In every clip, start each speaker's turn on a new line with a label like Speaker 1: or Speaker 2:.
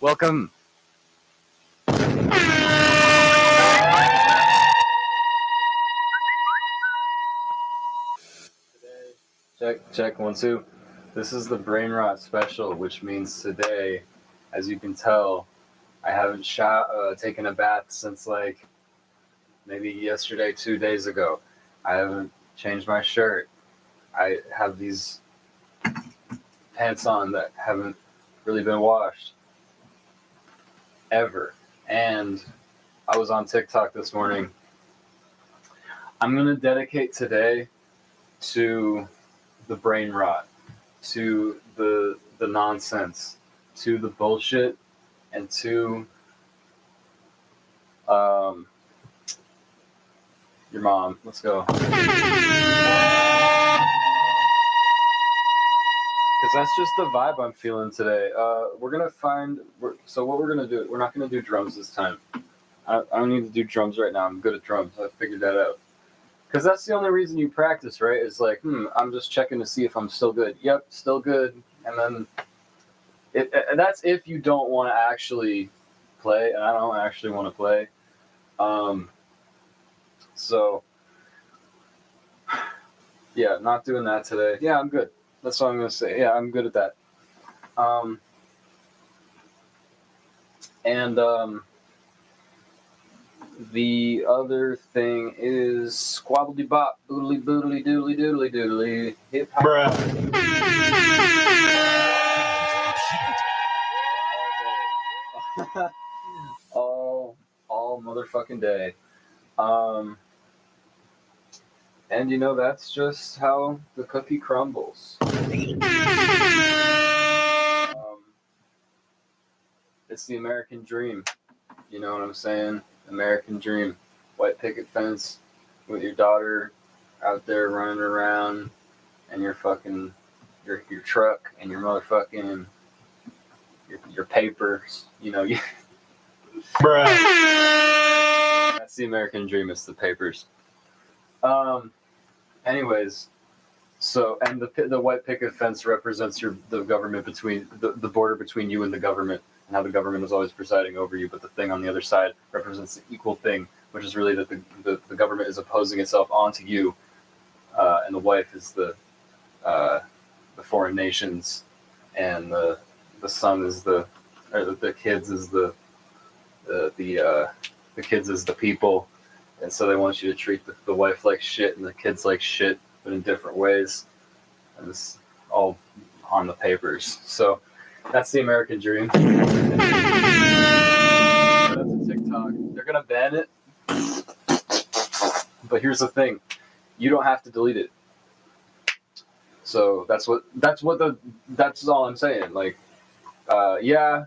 Speaker 1: Welcome. Check, 1, 2. This is the brainrot special, which means today, as you can tell, I haven't taken a bath since like maybe yesterday, 2 days ago. I haven't changed my shirt. I have these pants on that haven't really been washed ever. And I was on TikTok this morning. I'm going to dedicate today to the brain rot, to the nonsense, to the bullshit, and to your mom. Let's go. Because that's just the vibe I'm feeling today. What we're gonna do, we're not gonna do drums this time. I don't need to do drums right now. I'm good at drums. I figured that out. Because that's the only reason you practice, right? It's like, I'm just checking to see if I'm still good. Yep, still good. And then that's if you don't want to actually play, and I don't actually want to play. So, yeah, not doing that today. Yeah, I'm good. That's what I'm going to say. Yeah, I'm good at that. The other thing is squabbly bop, boodly boodly doodly doodly doodly, hip hop.
Speaker 2: Bruh.
Speaker 1: all motherfucking day. And that's just how the cookie crumbles. It's the American dream. You know what I'm saying? American dream. White picket fence with your daughter out there running around, and your fucking your truck and your motherfucking your papers.
Speaker 2: Bruh.
Speaker 1: That's the American dream. It's the papers. Anyways, so and the white picket fence represents the government between the border between you and the government, and how the government is always presiding over you. But the thing on the other side represents the equal thing, which is really that the government is opposing itself onto you, and the wife is the foreign nations, and the son is the kids is the kids is the people. And so they want you to treat the wife like shit and the kids like shit, but in different ways. And it's all on the papers. So that's the American dream. That's a TikTok. They're going to ban it. But here's the thing. You don't have to delete it. So that's all I'm saying. Like, yeah,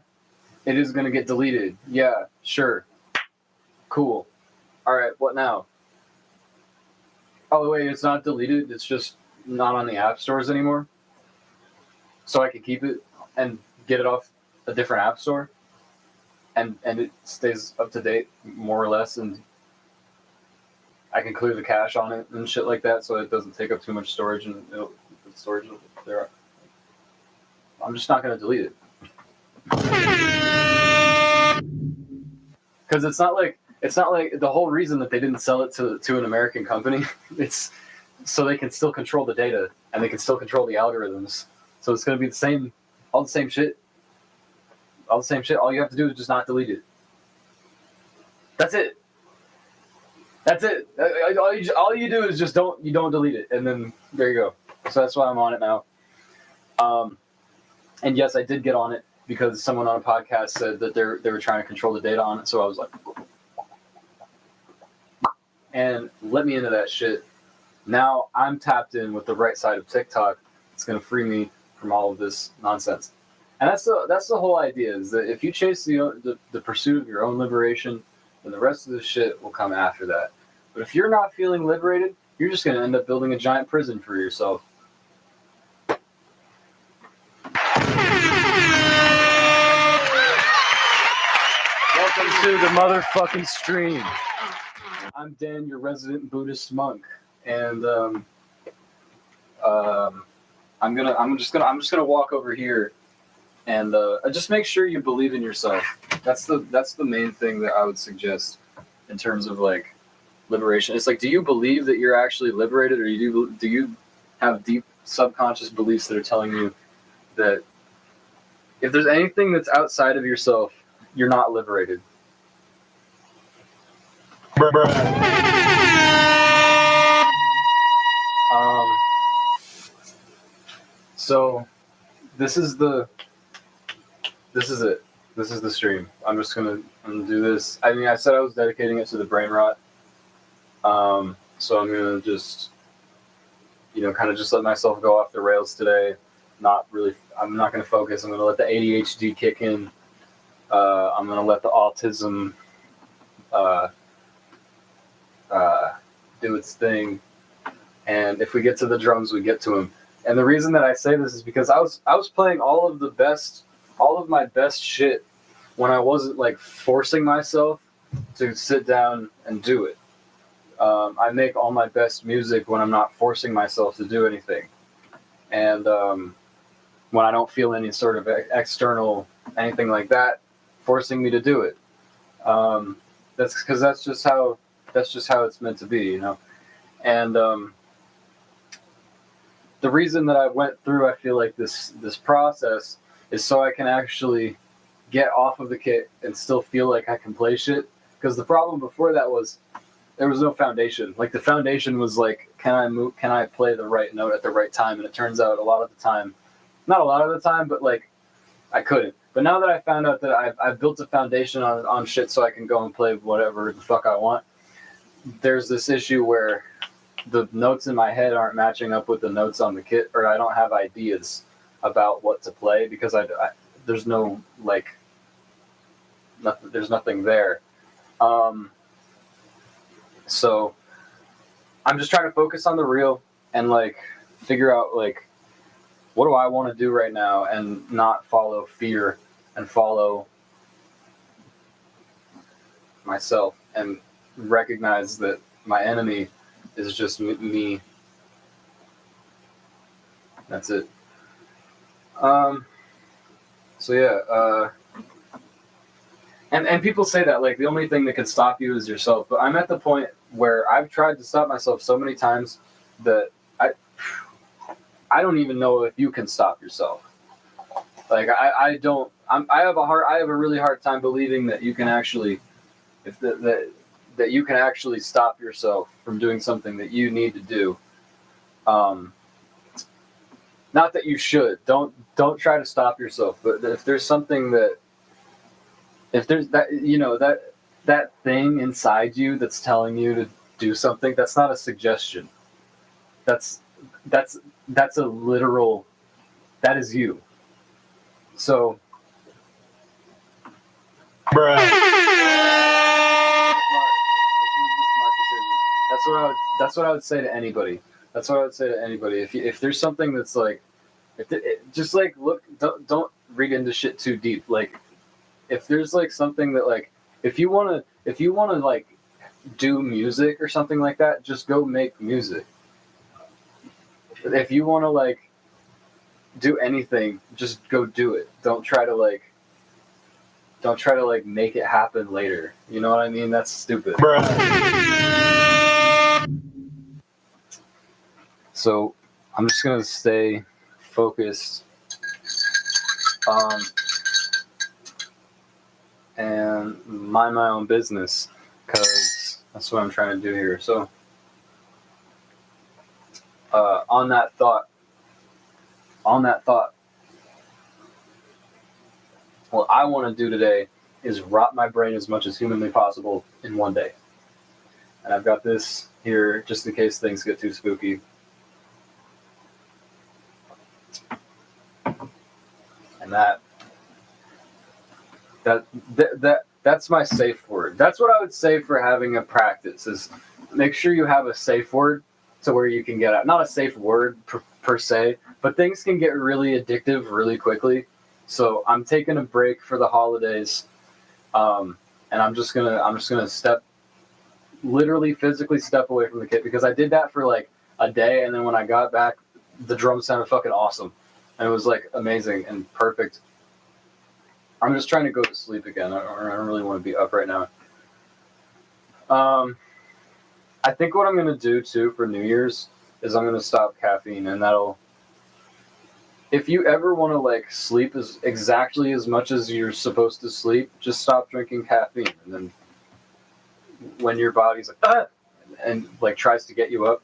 Speaker 1: it is going to get deleted. Yeah, sure. Cool. All right, what now? Oh, wait, it's not deleted. It's just not on the app stores anymore. So I can keep it and get it off a different app store, and it stays up to date more or less, and I can clear the cache on it and shit like that, so it doesn't take up too much storage, and storage there. I'm just not gonna delete it because it's not like the whole reason that they didn't sell it to an American company. It's so they can still control the data and they can still control the algorithms. So it's going to be all the same shit. All you have to do is just not delete it. That's it. All you do is just don't delete it, and then there you go. So that's why I'm on it now. And yes, I did get on it because someone on a podcast said that they were trying to control the data on it. So I was like, and let me into that shit. Now I'm tapped in with the right side of TikTok. It's going to free me from all of this nonsense. And that's the whole idea, is that if you chase the pursuit of your own liberation, then the rest of this shit will come after that. But if you're not feeling liberated, you're just going to end up building a giant prison for yourself. Welcome to the motherfucking stream. I'm Dan, your resident Buddhist monk, and I'm just gonna walk over here And just make sure you believe in yourself. That's the main thing that I would suggest in terms of like liberation. It's like, do you believe that you're actually liberated, or do you have deep subconscious beliefs that are telling you that if there's anything that's outside of yourself, you're not liberated? So this is it. This is the stream. I'm gonna do this. I mean, I said I was dedicating it to the brainrot. So I'm gonna just, kind of just let myself go off the rails today. I'm not gonna focus. I'm gonna let the ADHD kick in. I'm gonna let the autism do its thing. And if we get to the drums, we get to them. And the reason that I say this is because I was playing all of my best shit when I wasn't like forcing myself to sit down and do it. I make all my best music when I'm not forcing myself to do anything, and when I don't feel any sort of external anything like that forcing me to do it. That's because that's just how it's meant to be, And the reason that I went through, I feel like this process is so I can actually get off of the kit and still feel like I can play shit. Because the problem before that was there was no foundation. Like the foundation was like, can I play the right note at the right time? And it turns out a lot of the time, not a lot of the time, but like I couldn't. But now that I found out that I've built a foundation on shit so I can go and play whatever the fuck I want, there's this issue where the notes in my head aren't matching up with the notes on the kit, or I don't have ideas about what to play because there's no like nothing, there's nothing there. So I'm just trying to focus on the real and like figure out like what do I want to do right now and not follow fear and follow myself and recognize that my enemy is just me. That's it. So yeah, and people say that like the only thing that can stop you is yourself. But I'm at the point where I've tried to stop myself so many times that I don't even know if you can stop yourself. Like I don't. I have a really hard time believing that you can actually, that you can actually stop yourself from doing something that you need to do. Not that you should. Don't try to stop yourself. But if there's something if there's that thing inside you that's telling you to do something, that's not a suggestion. That's a literal. That is you. So.
Speaker 2: Bruh.
Speaker 1: That's what I would say to anybody. That's what I would say to anybody. If there's something that's like, just like look, don't read into shit too deep. Like, if there's like something that like, if you wanna like do music or something like that, just go make music. If you wanna like do anything, just go do it. Don't try to like make it happen later. You know what I mean? That's stupid. So I'm just gonna stay focused and mind my own business because that's what I'm trying to do here. So on that thought, what I want to do today is rot my brain as much as humanly possible in one day. And I've got this here just in case things get too spooky. And that's my safe word. That's what I would say for having a practice is make sure you have a safe word to where you can get out. Not a safe word per se, but things can get really addictive really quickly. So I'm taking a break for the holidays, and I'm just gonna literally physically step away from the kit because I did that for like a day, and then when I got back, the drums sounded fucking awesome, and it was like amazing and perfect. I'm just trying to go to sleep again. I don't really want to be up right now. I think what I'm gonna do too for New Year's is I'm gonna stop caffeine, and that'll. If you ever want to like sleep exactly as much as you're supposed to sleep, just stop drinking caffeine, and then when your body's like ah! and like tries to get you up,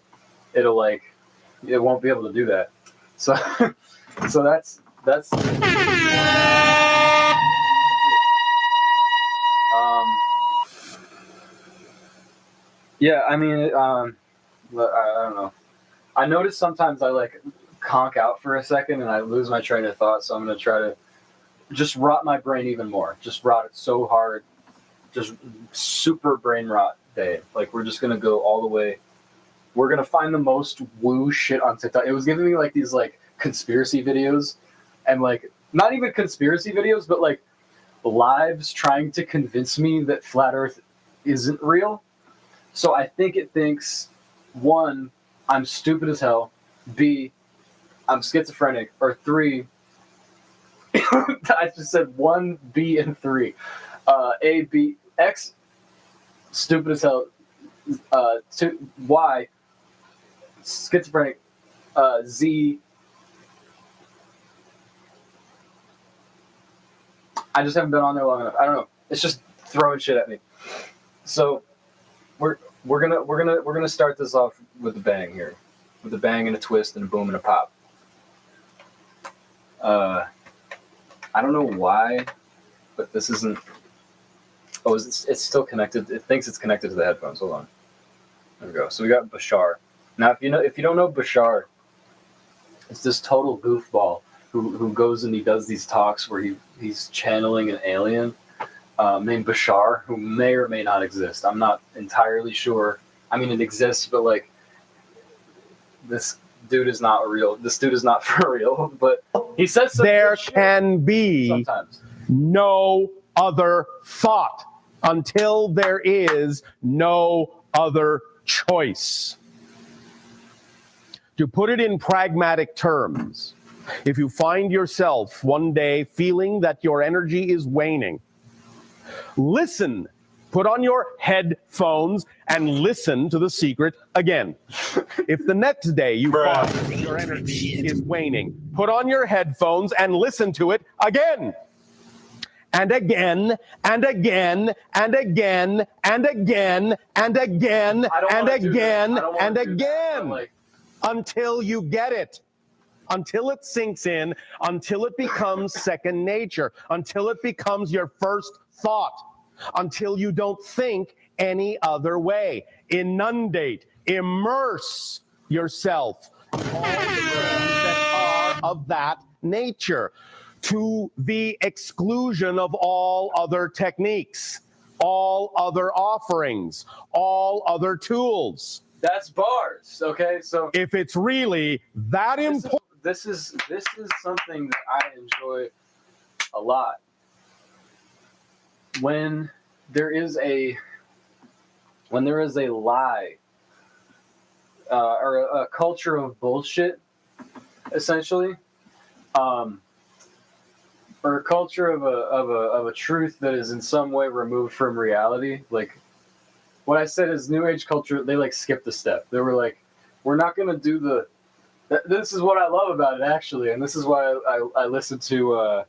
Speaker 1: it'll like it won't be able to do that. So so that's yeah, I mean I don't know. I notice sometimes I like conk out for a second and I lose my train of thought, so I'm gonna try to just rot my brain even more. Just rot it so hard. Just super brain rot day. Like we're just gonna go all the way. We're gonna find the most woo shit on TikTok. It was giving me like these like conspiracy videos, and like not even conspiracy videos, but like lives trying to convince me that flat Earth isn't real. So I think it thinks, one, I'm stupid as hell. B, I'm schizophrenic. Or three, I just said 1, B, and 3. A, B, X, stupid as hell. 2, Y, schizophrenic. Z, I just haven't been on there long enough. I don't know. It's just throwing shit at me. So we're gonna start this off with a bang here, with a bang and a twist and a boom and a pop. I don't know why, but this isn't. Oh, it's still connected. It thinks it's connected to the headphones. Hold on. There we go. So we got Bashar. Now, if you don't know Bashar, it's this total goofball who goes and he does these talks where he's channeling an alien named Bashar, who may or may not exist. I'm not entirely sure. I mean, it exists, but like this dude is not real. This dude is not for real. But he says some
Speaker 3: there
Speaker 1: shit
Speaker 3: can be
Speaker 1: sometimes.
Speaker 3: no other thought until there is no other choice. To put it in pragmatic terms, if you find yourself one day feeling that your energy is waning, listen, put on your headphones and listen to The Secret again. If the next day you find that your energy is waning, put on your headphones and listen to it again. And again, and again, and again, and again, and again, and again, and again, until you get it. Until it sinks in, until it becomes second nature, until it becomes your first thought, until you don't think any other way. Inundate, immerse yourself in all the things that are of that nature, to the exclusion of all other techniques, all other offerings, all other tools.
Speaker 1: That's bars, okay? So
Speaker 3: if it's really that important.
Speaker 1: This is something that I enjoy a lot. When there is a lie or a culture of bullshit, essentially, or a culture of a truth that is in some way removed from reality. Like what I said is New Age culture. They like skipped a step. They were like, we're not gonna do the. This is what I love about it, actually, and this is why I listen to a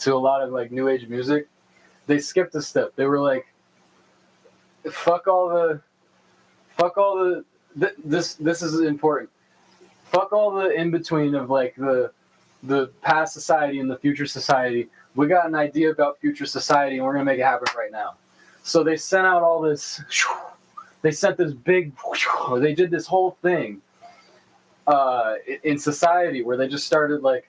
Speaker 1: lot of like New Age music. They skipped a step. They were like, fuck all the. This is important. Fuck all the in between of like the past society and the future society. We got an idea about future society, and we're gonna make it happen right now. So they sent out all this. They sent this big. They did this whole thing. In society, where they just started like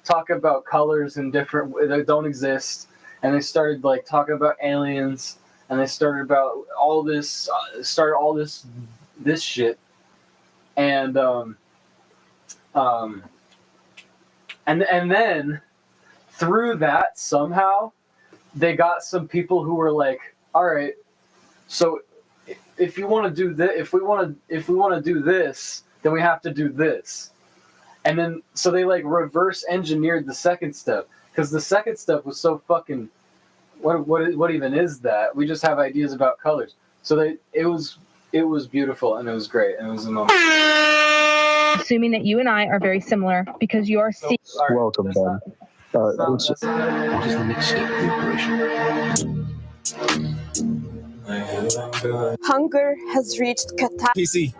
Speaker 1: talking about colors and different that don't exist, and they started like talking about aliens, and they started about all this, this shit, and then through that somehow they got some people who were like, all right, so if you want to do this, if we want to do this, then we have to do this. And then, so they like reverse engineered the second step. because the second step was so fucking. What even is that? We just have ideas about colors. So it was beautiful and it was great and it was a moment.
Speaker 4: Assuming that you and I are very similar because you are.
Speaker 2: Welcome, Ben.
Speaker 1: That's not
Speaker 3: What is the next step of the operation?
Speaker 5: Hunger has reached
Speaker 6: PC.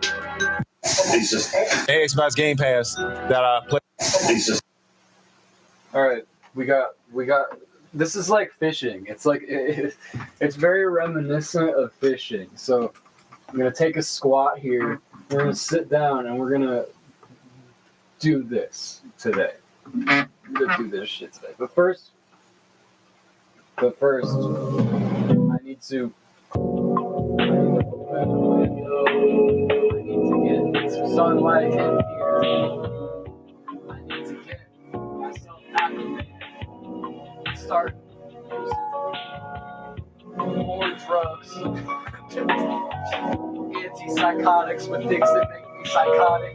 Speaker 6: Xbox Game Pass that I play.
Speaker 1: All right, we got. This is like fishing. It's like it's very reminiscent of fishing. So I'm gonna take a squat here. We're gonna sit down and we're gonna do this today. We're gonna do this shit today. But first, I need to. I need to get some sunlight in here. I need to get myself acclimated. Start more drugs, antipsychotics with things that make me psychotic,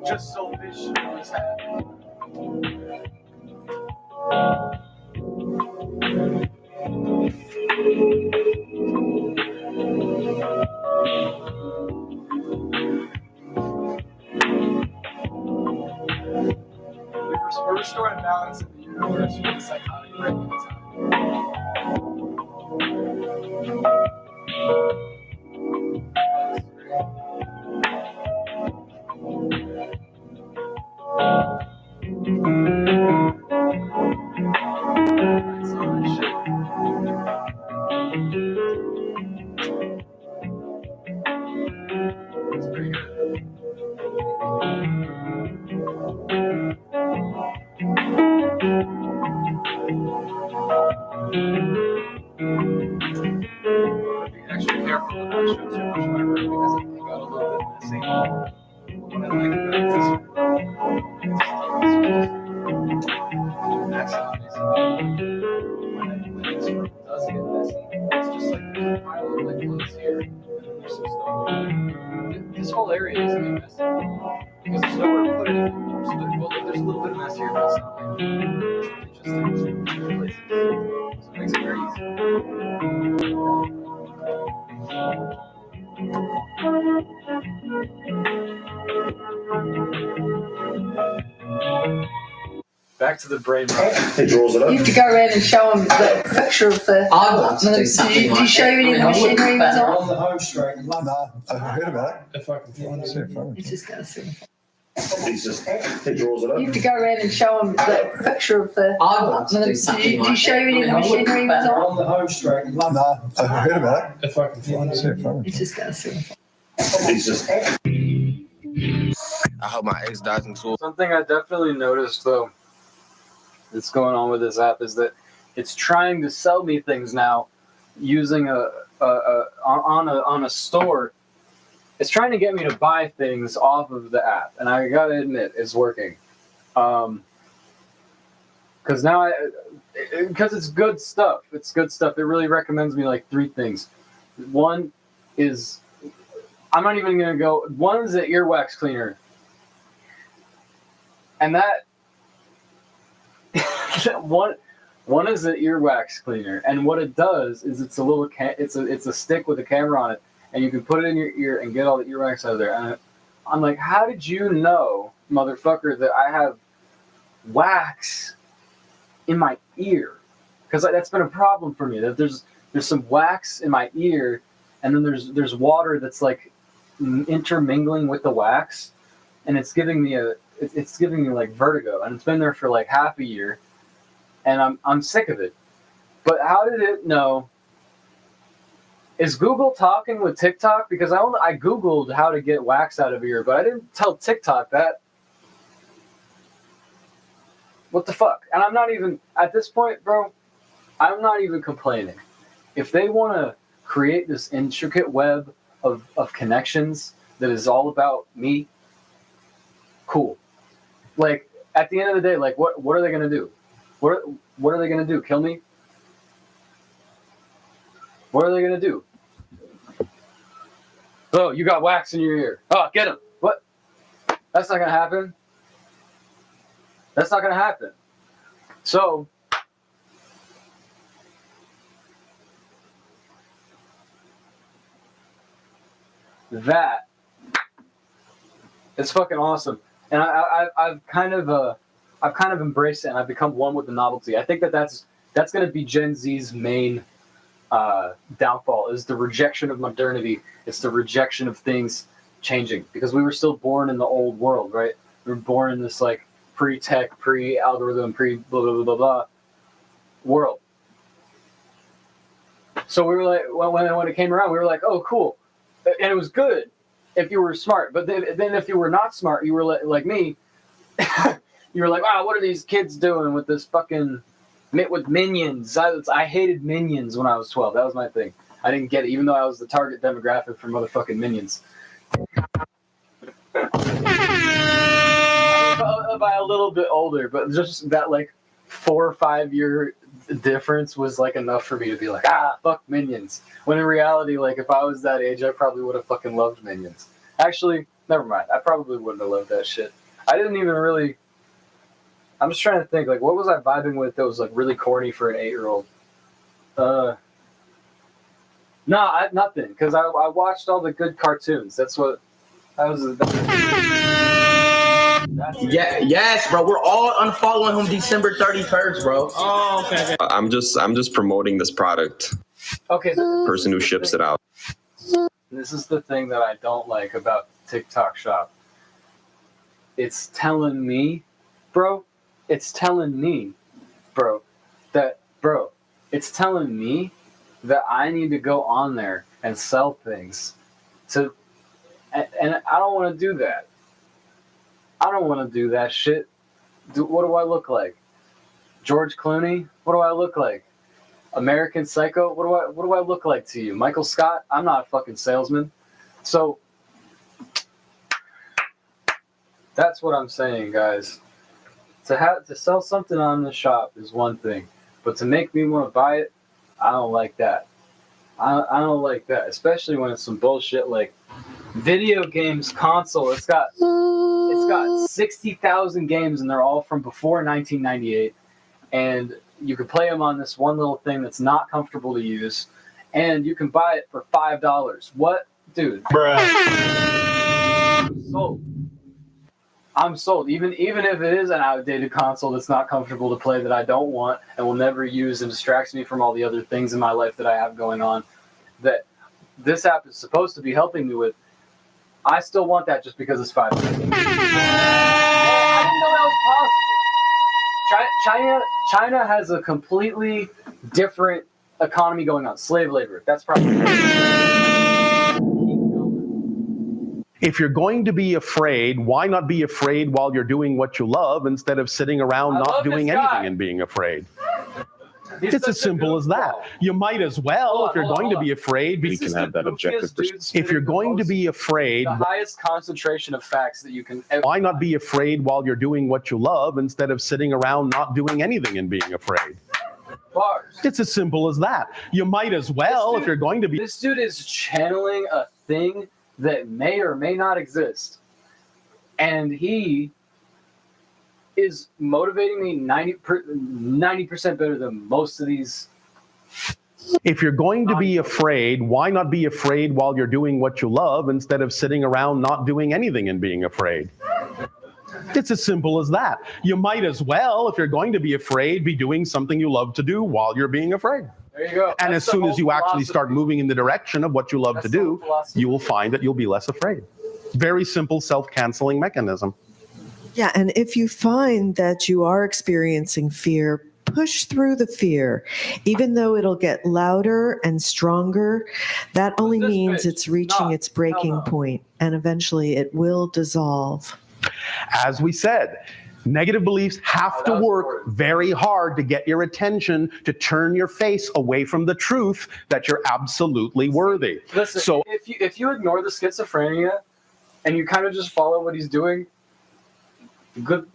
Speaker 1: just so this shit is happening. We're restoring balance in the universe with the psychotic breaking time. It's pretty good. Be extra careful with not show too much of my room because it got a little bit messy. What I like about this when this room does get messy, it's just like there's a pile of like clothes here, and then there's some stuff. This whole area is gonna be messy because there's nowhere to put anything. Well, there's a little bit of mess here, but it's not like it's just in two places. So it makes it very easy. Back to the brain rot.
Speaker 2: He draws it up.
Speaker 7: You have to go around and show them the picture of the.
Speaker 8: I want to do something
Speaker 7: Do you show you any machinery was on?
Speaker 2: the home straight. Nah, I heard about it. If I can find it.
Speaker 7: It's just going to see.
Speaker 2: He draws it up.
Speaker 7: You have to go around and show them the picture of the.
Speaker 8: I want to do
Speaker 7: Do
Speaker 8: something
Speaker 7: you show you any machinery was on?
Speaker 2: the home straight. Nah, I heard about it. If I can find it.
Speaker 7: It's just going to see.
Speaker 6: I hope my ex dies in school.
Speaker 1: Something I definitely noticed though that's going on with this app is that it's trying to sell me things now using on a store. It's trying to get me to buy things off of the app, and I gotta admit, it's working. Because now, because it's good stuff. It's good stuff. It really recommends me like 3 things. One is, I'm not even gonna go. One is an earwax cleaner, and that one is an earwax cleaner, and what it does is it's a little it's a stick with a camera on it. And you can put it in your ear and get all the earwax out of there. And I'm like, how did you know, motherfucker, that I have wax in my ear? Because that's been a problem for me. That there's some wax in my ear, and then there's water that's like intermingling with the wax, and it's giving me like vertigo. And it's been there for like half a year, and I'm sick of it. But how did it know? Is Google talking with TikTok? Because I Googled how to get wax out of your ear, but I didn't tell TikTok that. What the fuck? And I'm not even, at this point, bro, I'm not even complaining. If they want to create this intricate web of connections that is all about me, cool. Like, at the end of the day, like, what are they going to do? What are they going to do? Kill me? What are they going to do? Oh, you got wax in your ear. Oh, get him. What? That's not going to happen. That's not going to happen. So, that is fucking awesome, and I've kind of embraced it, and I've become one with the novelty. I think that's going to be Gen Z's main downfall, is the rejection of modernity. It's the rejection of things changing, because we were still born in the old world, right? We were born in this like pre-tech, pre-algorithm, pre-blah blah blah blah blah world. So we were like, when it came around, we were like, oh, cool. And it was good if you were smart. But then if you were not smart, you were like me, you were like, wow, what are these kids doing with this fucking, with Minions? I hated Minions when I was 12. That was my thing. I didn't get it, even though I was the target demographic for motherfucking Minions. By a little bit older, but just that like 4 or 5 year difference was like enough for me to be like, fuck Minions. When in reality, like if I was that age, I probably would have fucking loved Minions. Actually, never mind. I probably wouldn't have loved that shit. I didn't even really. I'm just trying to think, like, what was I vibing with that was like really corny for an 8-year-old? Nothing, because I watched all the good cartoons. That's what.
Speaker 5: Yes, bro. We're all unfollowing him December 31st, bro.
Speaker 8: Oh, okay.
Speaker 9: I'm just promoting this product.
Speaker 1: Okay.
Speaker 9: Person who ships it out.
Speaker 1: This is the thing that I don't like about TikTok Shop. It's telling me, bro. It's telling me that I need to go on there and sell things and I don't want to do that. I don't want to do that shit. What do I look like? George Clooney? What do I look like? American Psycho? What do I look like to you? Michael Scott? I'm not a fucking salesman. So that's what I'm saying, guys. To sell something on the shop is one thing, but to make me want to buy it, I don't like that. I don't like that, especially when it's some bullshit like video games console. It's got 60,000 games, and they're all from before 1998, and you can play them on this one little thing that's not comfortable to use, and you can buy it for $5. What, dude?
Speaker 8: Bruh.
Speaker 1: I'm sold. Even if it is an outdated console that's not comfortable to play, that I don't want and will never use and distracts me from all the other things in my life that I have going on, that this app is supposed to be helping me with, I still want that just because it's $5. I didn't know that was possible. China has a completely different economy going on. Slave labor. That's probably.
Speaker 3: If you're going to be afraid, why not be afraid while you're doing what you love instead of sitting around not doing anything and being afraid? It's as simple as that. You might as well, if you're going to be afraid.
Speaker 9: We can have that objective perspective.
Speaker 3: If you're going to be afraid,
Speaker 1: the highest concentration of facts that you can ever.
Speaker 3: Why not be afraid while you're doing what you love instead of sitting around not doing anything and being afraid?
Speaker 1: Bars.
Speaker 3: It's as simple as that. You might as well, if you're going to be.
Speaker 1: This dude is channeling a thing that may or may not exist, and he is motivating me 90% better than most of these.
Speaker 3: If you're going to be afraid, why not be afraid while you're doing what you love instead of sitting around not doing anything and being afraid? It's as simple as that. You might as well, if you're going to be afraid, be doing something you love to do while you're being afraid.
Speaker 1: There you go.
Speaker 3: And as soon as you actually start moving in the direction of what you love to do, you will find that you'll be less afraid. Very simple self-canceling mechanism.
Speaker 10: Yeah, and if you find that you are experiencing fear, push through the fear. Even though it'll get louder and stronger, that only means it's reaching its breaking point, and eventually it will dissolve.
Speaker 3: As we said, negative beliefs have to work very hard to get your attention, to turn your face away from the truth that you're absolutely worthy.
Speaker 1: Listen,
Speaker 3: so
Speaker 1: if you ignore the schizophrenia and you kind of just follow what he's doing, Good.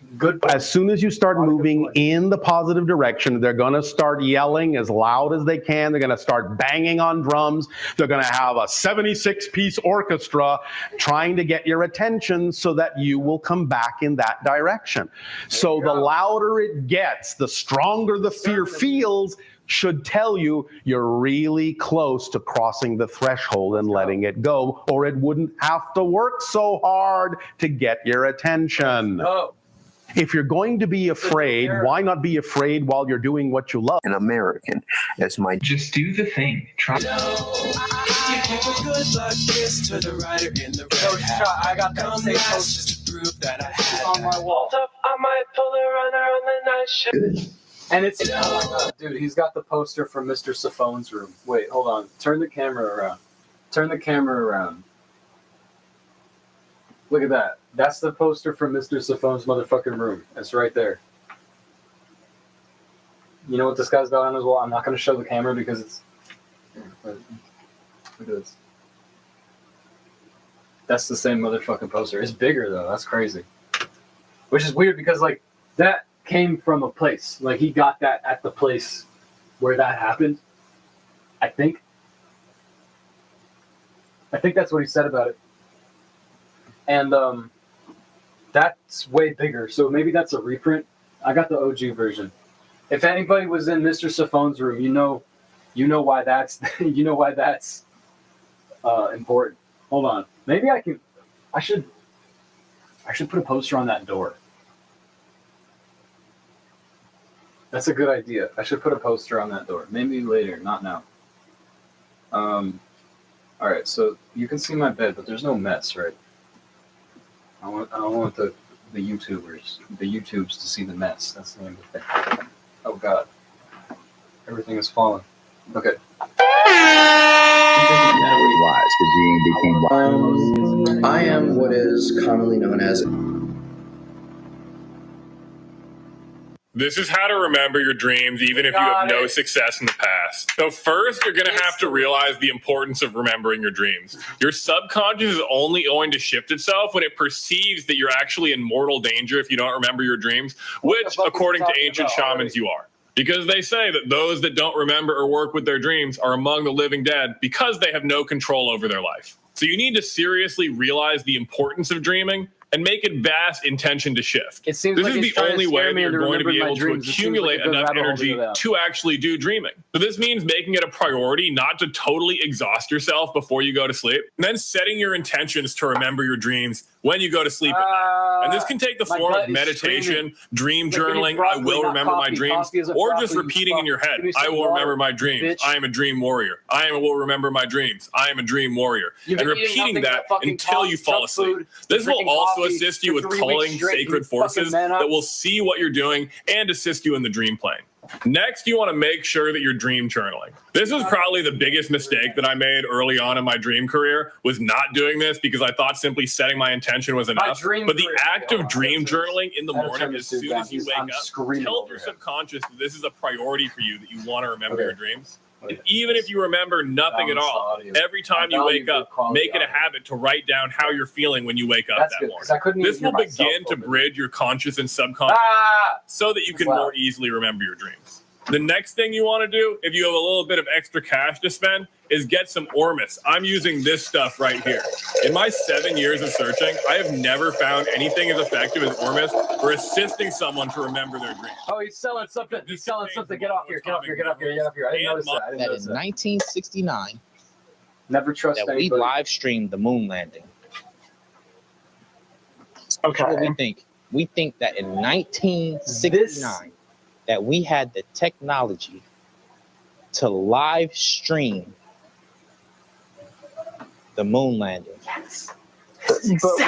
Speaker 3: As soon as you start moving in the positive direction, they're going to start yelling as loud as they can. They're going to start banging on drums. They're going to have a 76-piece orchestra trying to get your attention so that you will come back in that direction. So the louder it gets, the stronger the fear feels, should tell you you're really close to crossing the threshold and letting it go, or it wouldn't have to work so hard to get your attention.
Speaker 1: No.
Speaker 3: If you're going to be afraid, why not be afraid while you're doing what you love?
Speaker 2: An American as my
Speaker 8: Just do the thing. Try.
Speaker 1: I got that same poster on my wall.
Speaker 8: I might pull a runner on the night shift.
Speaker 1: And it's, oh my God, dude, he's got the poster from Mr. Siphone's room. Wait, hold on. Turn the camera around. Turn the camera around. Look at that. That's the poster from Mr. Siphone's motherfucking room. It's right there. You know what this guy's got on his wall? I'm not going to show the camera because it's... Look at this. That's the same motherfucking poster. It's bigger, though. That's crazy. Which is weird because, like, that came from a place. Like, he got that at the place where that happened. I think that's what he said about it. And that's way bigger. So maybe that's a reprint. I got the OG version. If anybody was in Mr. Siphone's room, you know why that's important. Hold on. Maybe I should put a poster on that door. That's a good idea. I should put a poster on that door. Maybe later, not now. All right, so you can see my bed, but there's no mess, right? I don't want the YouTubes to see the mess. That's the name of the thing. Oh God, everything is falling. Okay.
Speaker 5: I am what is commonly known as.
Speaker 11: This is how to remember your dreams, even if you have no success in the past. So first, you're going to have to realize the importance of remembering your dreams. Your subconscious is only going to shift itself when it perceives that you're actually in mortal danger if you don't remember your dreams, which, according to ancient shamans, you are. Because they say that those that don't remember or work with their dreams are among the living dead because they have no control over their life. So you need to seriously realize the importance of dreaming and make it vast intention to shift.
Speaker 1: It seems
Speaker 11: this
Speaker 1: like
Speaker 11: is the only way that you're going to be able to accumulate enough energy to actually do dreaming. So this means making it a priority not to totally exhaust yourself before you go to sleep, and then setting your intentions to remember your dreams when you go to sleep at night. And this can take the form of meditation, dream journaling, I will remember my dreams, or just repeating in your head, I will remember my dreams, I am a dream warrior, I will remember my dreams, I am a dream warrior, and repeating that until you fall asleep. This will also assist you with calling sacred forces that will see what you're doing and assist you in the dream plane. Next, you want to make sure that you're dream journaling. This was probably the biggest mistake that I made early on in my dream career, was not doing this because I thought simply setting my intention was enough. But the act of dream journaling in the morning as soon as you wake up, tell your subconscious that this is a priority for you, that you want to remember your dreams. And even if you remember nothing at all, every time you wake up, make it a habit to write down how you're feeling when you wake up that morning. This will begin to bridge your conscious and subconscious so that you can more easily remember your dreams. The next thing you want to do, if you have a little bit of extra cash to spend, is get some Ormus. I'm using this stuff right here. In my 7 years of searching, I have never found anything as effective as Ormus for assisting someone to remember their dreams.
Speaker 1: Oh, he's selling something. He's selling something. Get off here. Get off here. Get off here. Get off here. I didn't notice that.
Speaker 12: That in 1969,
Speaker 1: never trust
Speaker 12: that
Speaker 1: anybody.
Speaker 12: we live streamed the moon landing.
Speaker 13: Okay.
Speaker 12: What we think? We think that in 1969, that we had the technology to live stream the moon landing.
Speaker 13: Yes. But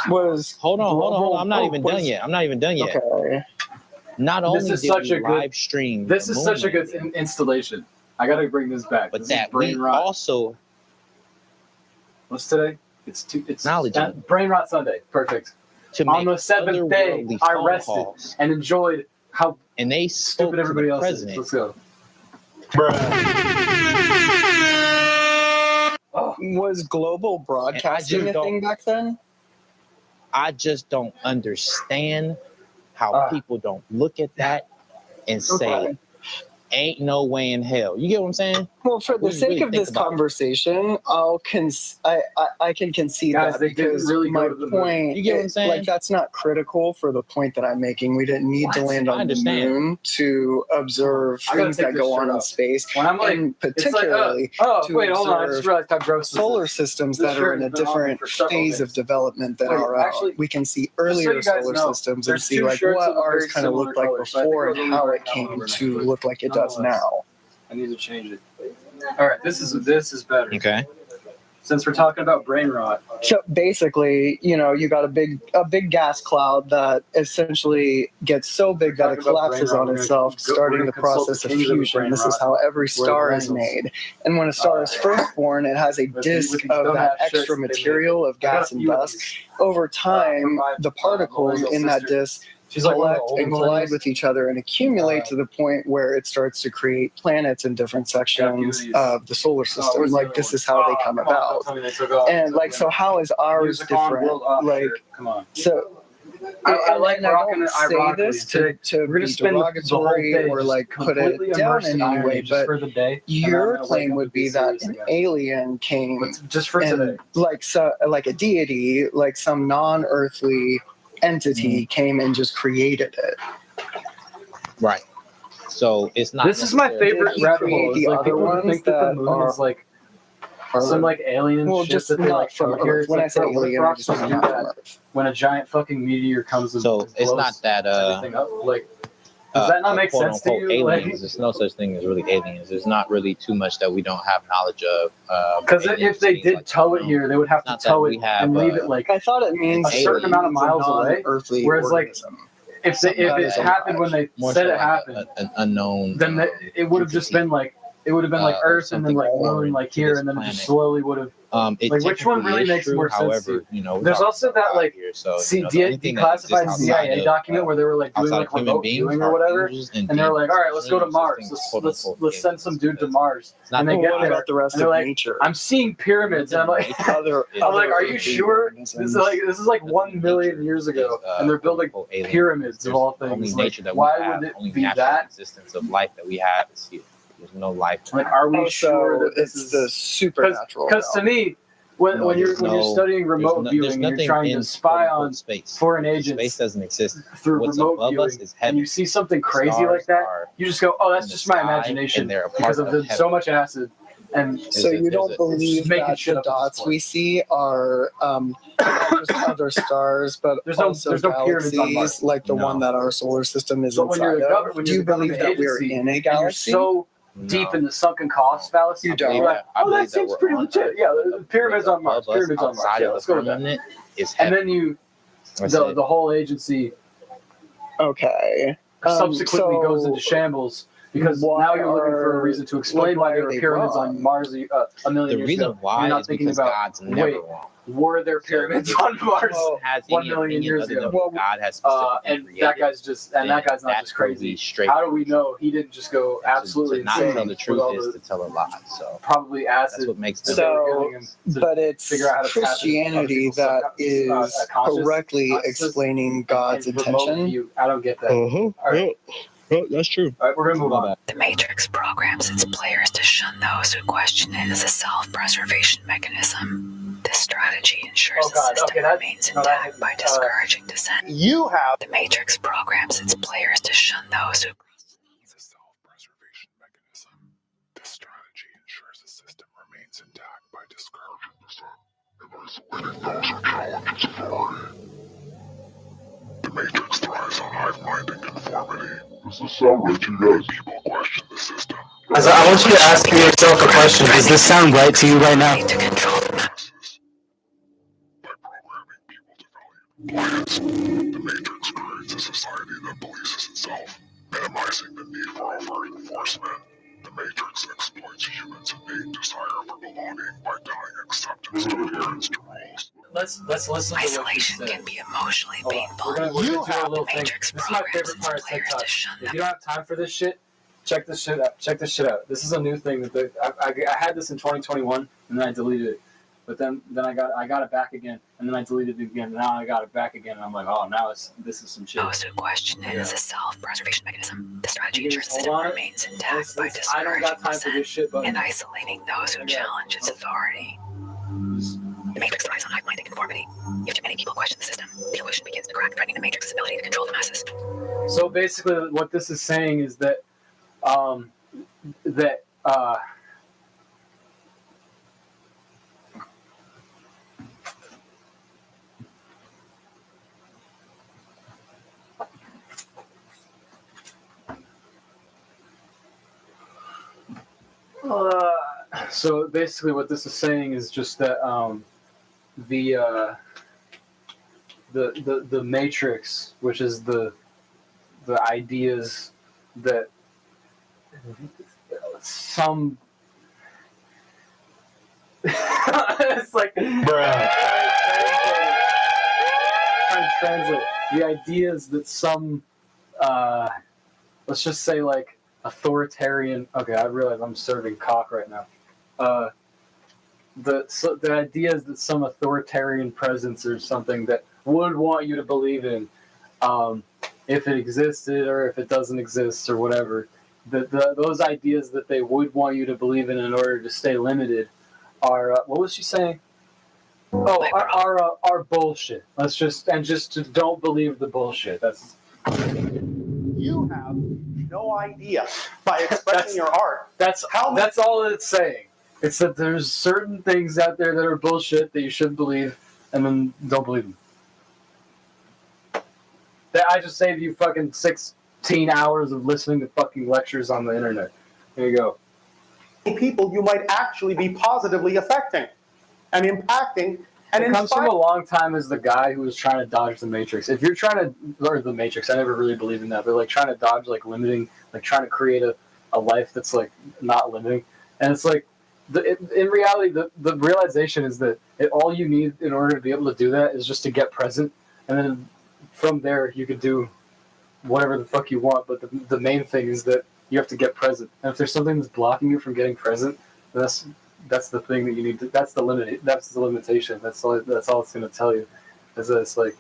Speaker 13: was
Speaker 12: hold on. I'm not even done yet.
Speaker 13: Okay.
Speaker 12: Not only did we live stream,
Speaker 1: this is such a good installation. I got to bring this back.
Speaker 12: But that we also.
Speaker 1: What's today? It's
Speaker 12: technology.
Speaker 1: Brainrot Sunday. Perfect. On the 7th day, I rested and enjoyed how
Speaker 12: they
Speaker 1: stupid everybody else is. Let's go.
Speaker 13: Was global broadcasting a thing back then?
Speaker 12: I just don't understand how people don't look at that and say, ain't no way in hell. You get what I'm saying?
Speaker 13: Well, for the sake of this conversation, I can concede that because my point,
Speaker 12: you get what I'm saying?
Speaker 13: Like that's not critical for the point that I'm making. We didn't need to land on the moon to observe things that go on in space, and particularly to observe solar systems that are in a different phase of development that are out. We can see earlier solar systems and see like what ours kind of looked like before and how it came to look like it does now.
Speaker 1: I need to change it. All right, this is better.
Speaker 12: Okay.
Speaker 1: Since we're talking about brain rot.
Speaker 13: So basically, you know, you got a big gas cloud that essentially gets so big that it collapses on itself, starting the process of fusion. This is how every star is made. And when a star is first born, it has a disk of that extra material of gas and dust. Over time, the particles in that disk collect and collide with each other and accumulate to the point where it starts to create planets in different sections of the solar system. Like this is how they come about. And like, so how is ours different? Like, so I don't say this to be derogatory or like put it down in any way, but your claim would be that an alien came
Speaker 1: just for today,
Speaker 13: like a deity, like some non-earthly entity came and just created it.
Speaker 12: Right. So it's not.
Speaker 1: This is my favorite rabbit hole.
Speaker 13: The
Speaker 1: like
Speaker 13: other ones
Speaker 1: think that the moon is like some like alien shit
Speaker 13: just
Speaker 1: that they
Speaker 13: not
Speaker 1: like
Speaker 13: from Earth. When I say alien, I just mean not from Earth.
Speaker 1: When a giant fucking meteor comes and
Speaker 12: so it's not that
Speaker 1: everything up. Like, does that not make sense to you?
Speaker 12: Aliens.
Speaker 1: Like,
Speaker 12: There's no such thing as really aliens. There's not really too much that we don't have knowledge of.
Speaker 1: Because if they did tow it here, they would have to tow it and leave it like
Speaker 13: I thought it means
Speaker 1: a certain amount of miles away. Whereas like if it happened when they said it happened,
Speaker 12: an unknown,
Speaker 1: then it would have just been like it would have been like Earth and then like moon like here and then it just slowly would have. Like which one really makes more sense? To you? There's also that like declassified CIA document where they were like doing like remote viewing or whatever, and they're like, all right, let's go to Mars. Let's send some dude to Mars, and they get there.
Speaker 13: About the rest
Speaker 1: and they're
Speaker 13: of
Speaker 1: like,
Speaker 13: nature.
Speaker 1: I'm seeing pyramids, and I'm like, are you sure? This is like 1 million years ago, and they're building pyramids of all things. Like, why would it be that?
Speaker 12: Existence of life that we have is here. There's no life.
Speaker 1: Like, are we sure that
Speaker 13: this is the supernatural?
Speaker 1: Because to me, when you're studying remote viewing, and you're trying to spy on foreign agents.
Speaker 12: Space doesn't exist
Speaker 1: through
Speaker 12: What's
Speaker 1: remote
Speaker 12: above
Speaker 1: viewing,
Speaker 12: us is heaven.
Speaker 1: and you see something crazy like that, you just go, "Oh, that's just my imagination," because of so much acid. And
Speaker 13: so you don't believe that the dots we see are just other stars, but
Speaker 1: there's
Speaker 13: also
Speaker 1: no pyramids on Mars.
Speaker 13: galaxies like the one that our solar system is inside of. Do you believe that we're in a galaxy?
Speaker 1: Deep in the sunken cost fallacy.
Speaker 13: You don't.
Speaker 1: Like, that seems pretty legit. Yeah, the pyramids on Mars. Pyramids on Mars. Yeah, let's go with that. And then the whole agency.
Speaker 13: Okay.
Speaker 1: Subsequently goes into shambles because now you're looking for a reason to explain why there are pyramids on Mars a million years ago.
Speaker 12: The reason why is because God's never wrong.
Speaker 1: Were there pyramids on Mars 1 million years ago?
Speaker 12: God has
Speaker 1: and that guy's not just crazy. How do we know he didn't just go absolutely
Speaker 12: insane? Not tell the truth is to tell a lie. So
Speaker 1: probably acid.
Speaker 12: That's what makes
Speaker 13: sense. But it's Christianity that is correctly explaining God's intention.
Speaker 1: I don't get that. All right.
Speaker 12: Oh, that's true.
Speaker 1: All right, we're gonna move on.
Speaker 14: The Matrix programs its players to shun those who question it as a self-preservation mechanism. This strategy ensures the system remains intact by discouraging dissent.
Speaker 13: You have
Speaker 14: the Matrix programs its players to shun those who.
Speaker 15: It's a self-preservation mechanism. This strategy ensures the system remains intact by discouraging dissent and isolating those who challenge its authority. The Matrix thrives on hive mind and conformity. Does this sound right to you guys? People question the system.
Speaker 16: I want you to ask yourself a question. Does this sound right to you right now?
Speaker 14: To control the
Speaker 15: by programming people to value compliance, the Matrix creates a society that polices itself, minimizing the need for overt enforcement. The Matrix exploits humans' innate desire for belonging by tying acceptance to adherence to rules.
Speaker 1: Let's listen.
Speaker 14: Isolation can be emotionally painful.
Speaker 1: We're gonna do a little thing.
Speaker 14: Matrix
Speaker 1: this is my favorite part of TikTok. If you don't have time for this shit, check this shit out. This is a new thing that I had this in 2021 and then I deleted it. but then I got it back again, and then I deleted it again, and now I got it back again, and I'm like, oh, now this is some shit.
Speaker 14: Those who question it as a self-preservation mechanism, the strategy
Speaker 1: You can
Speaker 14: ensures the
Speaker 1: just
Speaker 14: system
Speaker 1: hold on it.
Speaker 14: remains intact by
Speaker 1: I don't got
Speaker 14: discouraging
Speaker 1: time for this shit,
Speaker 14: dissent
Speaker 1: but
Speaker 14: and isolating those who challenge its authority. The Matrix thrives on hive-minded conformity. If too many people question the system, the illusion begins to crack, threatening the Matrix's ability to control the masses.
Speaker 1: So basically, what this is saying is that so basically, what this is saying is just that the Matrix, which is the ideas that some it's like trying to translate the ideas that some let's just say like authoritarian. Okay, I realize I'm serving cock right now. The ideas that some authoritarian presence or something that would want you to believe in, if it existed or if it doesn't exist or whatever, those ideas that they would want you to believe in order to stay limited are what was she saying? Oh, are bullshit. Just don't believe the bullshit. That's
Speaker 3: You have no idea by expressing your art.
Speaker 1: That's all it's saying. It's that there's certain things out there that are bullshit that you should believe, and then don't believe them. That I just saved you fucking 16 hours of listening to fucking lectures on the internet. There you go.
Speaker 3: People you might actually be positively affecting and impacting. And
Speaker 1: it comes from a long time as the guy who was trying to dodge the Matrix. If you're trying to, or the Matrix, I never really believed in that, but like trying to dodge, like limiting, like trying to create a life that's like not limiting. And it's like, in reality, the realization is that all you need in order to be able to do that is just to get present. And then from there, you could do whatever the fuck you want. But the main thing is that you have to get present. And if there's something that's blocking you from getting present, that's the thing that you need to, that's the limitation. That's all it's going to tell you. Is that it's like,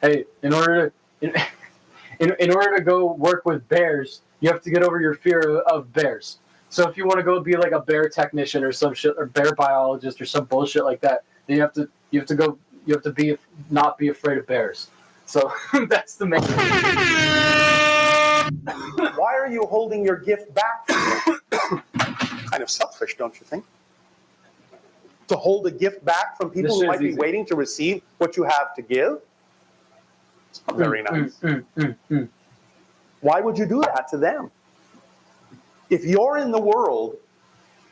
Speaker 1: hey, in order to go work with bears, you have to get over your fear of bears. So if you want to go be like a bear technician or some shit, or bear biologist or some bullshit like that, then you have to not be afraid of bears. So that's the main.
Speaker 3: Why are you holding your gift back from you? Kind of selfish, don't you think? To hold a gift back from people who might be waiting to receive what you have to give? It's not very nice. Why would you do that to them? If you're in the world,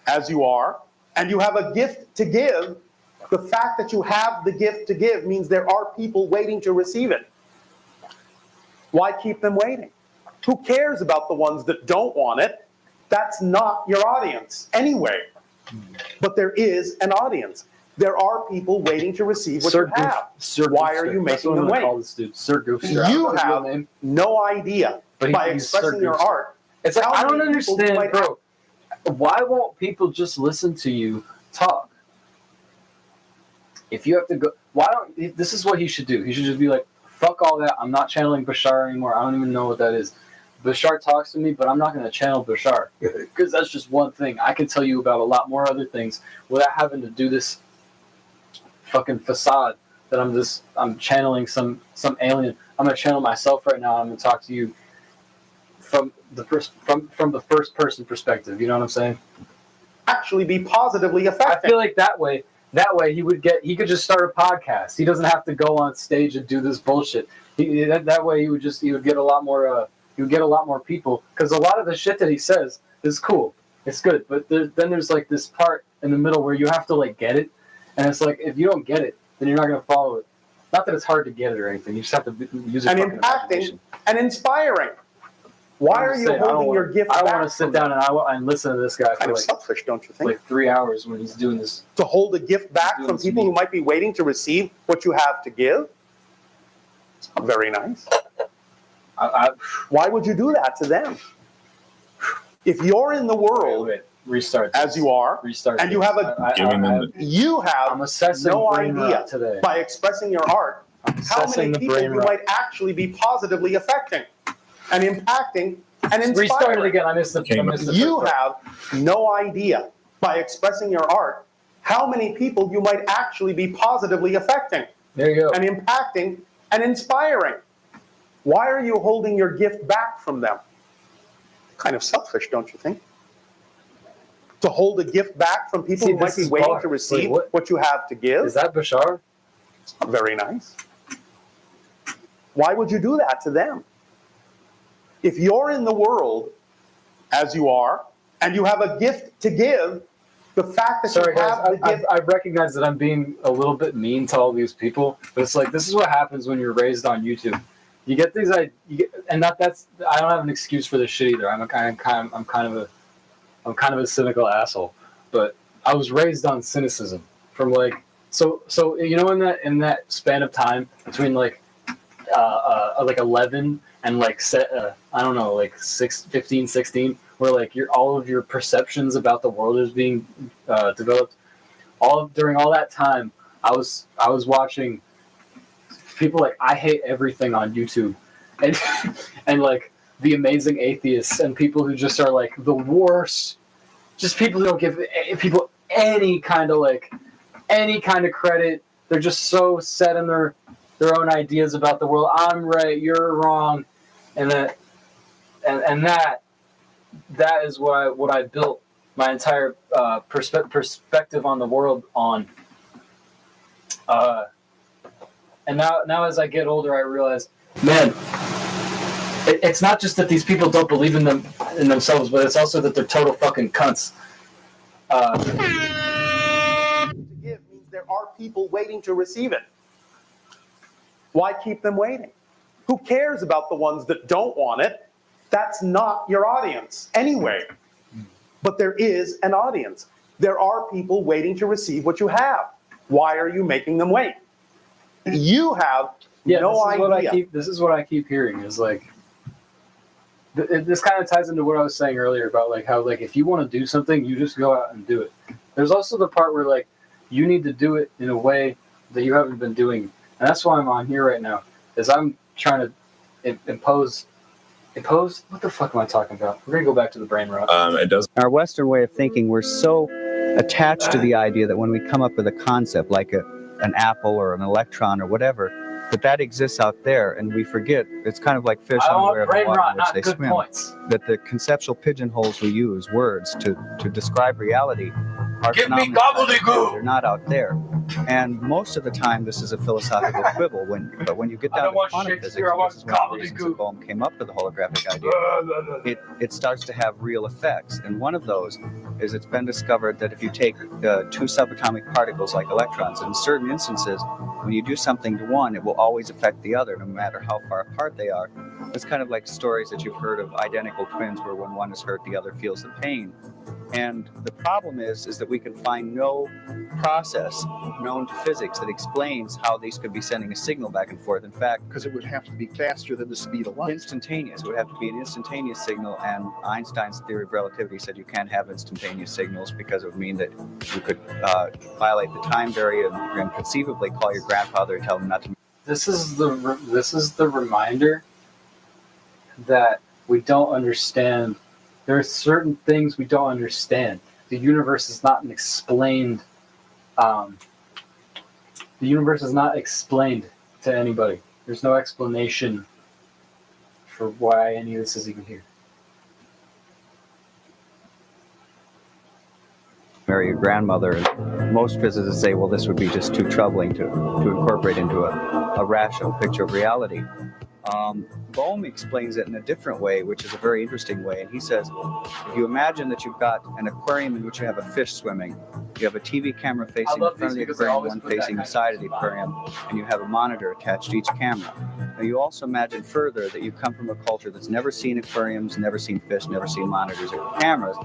Speaker 3: as you are, and you have a gift to give, the fact that you have the gift to give means there are people waiting to receive it. Why keep them waiting? Who cares about the ones that don't want it? That's not your audience anyway. But there is an audience. There are people waiting to receive what you have. Why are you making them wait? You have no idea by expressing your art.
Speaker 1: It's like, I don't understand, bro. Why won't people just listen to you talk? If you have to go, this is what he should do. He should just be like, fuck all that. I'm not channeling Bashar anymore. I don't even know what that is. Bashar talks to me, but I'm not going to channel Bashar because that's just one thing. I can tell you about a lot more other things without having to do this fucking facade that I'm channeling some alien. I'm going to channel myself right now. I'm going to talk to you from the first person perspective. You know what I'm saying?
Speaker 3: Actually be positively affected.
Speaker 1: I feel like that way he could just start a podcast. He doesn't have to go on stage and do this bullshit. That way he would get a lot more people, because a lot of the shit that he says is cool. It's good. But then there's like this part in the middle where you have to like get it. And it's like, if you don't get it, then you're not going to follow it. Not that it's hard to get it or anything. You just have to use it.
Speaker 3: And impacting and inspiring. Why are you holding your gift back?
Speaker 1: I want to sit down and listen to this guy for like
Speaker 3: selfish, don't you think?
Speaker 1: Like 3 hours when he's doing this.
Speaker 3: To hold a gift back from people who might be waiting to receive what you have to give? It's not very nice. Why would you do that to them? If you're in the world,
Speaker 1: Restart.
Speaker 3: As you are.
Speaker 1: Restart.
Speaker 3: And you have
Speaker 1: I'm assessing
Speaker 3: no
Speaker 1: brain
Speaker 3: idea
Speaker 1: rot today.
Speaker 3: by expressing your art how many people you might actually be positively affecting and impacting and inspiring.
Speaker 1: Restart it again. I missed the
Speaker 3: You have no idea by expressing your art how many people you might actually be positively affecting.
Speaker 1: There you go.
Speaker 3: And impacting and inspiring. Why are you holding your gift back from them? Kind of selfish, don't you think? To hold a gift back from people who might be waiting to receive what you have to give.
Speaker 1: Is that Bashar?
Speaker 3: It's not very nice. Why would you do that to them? If you're in the world as you are, and you have a gift to give, the fact that you have the gift.
Speaker 1: I recognize that I'm being a little bit mean to all these people, but it's like, this is what happens when you're raised on YouTube. You get these, and that's. I don't have an excuse for this shit either. I'm kind of a cynical asshole, but I was raised on cynicism from like so you know, in that span of time between like 11 and like I don't know, like 15, 16, where like all of your perceptions about the world is being developed. During all that time, I was watching people like I Hate Everything on YouTube, and like The Amazing Atheists, and people who just are like the worst, just people who don't give people any kind of credit. They're just so set in their own ideas about the world. I'm right, you're wrong, and that is what I built my entire perspective on the world on. And now as I get older, I realize, man, it's not just that these people don't believe in themselves, but it's also that they're total fucking cunts.
Speaker 3: To give means there are people waiting to receive it. Why keep them waiting? Who cares about the ones that don't want it? That's not your audience anyway. But there is an audience. There are people waiting to receive what you have. Why are you making them wait? You have no idea.
Speaker 1: This is what I keep hearing is like, this kind of ties into what I was saying earlier about like how like if you want to do something, you just go out and do it. There's also the part where like you need to do it in a way that you haven't been doing, and that's why I'm on here right now. Is I'm trying to impose. What the fuck am I talking about? We're gonna go back to the brain rot.
Speaker 9: It does.
Speaker 17: Our Western way of thinking, we're so attached to the idea that when we come up with a concept like an apple or an electron or whatever, that exists out there, and we forget. It's kind of like fish unaware of the water in which they swim. That the conceptual pigeonholes we use, words, to describe reality, are phenomena. They're not out there. And most of the time, this is a philosophical quibble. But when you get down to quantum physics, this is one of the reasons that Bohm came up with the holographic idea. It starts to have real effects, and one of those is it's been discovered that if you take two subatomic particles like electrons, in certain instances, when you do something to one, it will always affect the other, no matter how far apart they are. It's kind of like stories that you've heard of identical twins, where when one is hurt, the other feels the pain. And the problem is that we can find no process known to physics that explains how these could be sending a signal back and forth. In fact,
Speaker 2: because it would have to be faster than the speed of light.
Speaker 17: Instantaneous. It would have to be an instantaneous signal, and Einstein's theory of relativity said you can't have instantaneous signals because it would mean that you could violate the time barrier and conceivably call your grandfather and tell him not to.
Speaker 1: This is the reminder that we don't understand. There are certain things we don't understand. The universe is not an explained. The universe is not explained to anybody. There's no explanation for why any of this is even here.
Speaker 17: Marry your grandmother, and most physicists say, well, this would be just too troubling to incorporate into a rational picture of reality. Bohm explains it in a different way, which is a very interesting way. And he says, if you imagine that you've got an aquarium in which you have a fish swimming, you have a TV camera facing in front of the aquarium, one facing the side of the aquarium, and you have a monitor attached to each camera. Now you also imagine further that you come from a culture that's never seen aquariums, never seen fish, never seen monitors or cameras.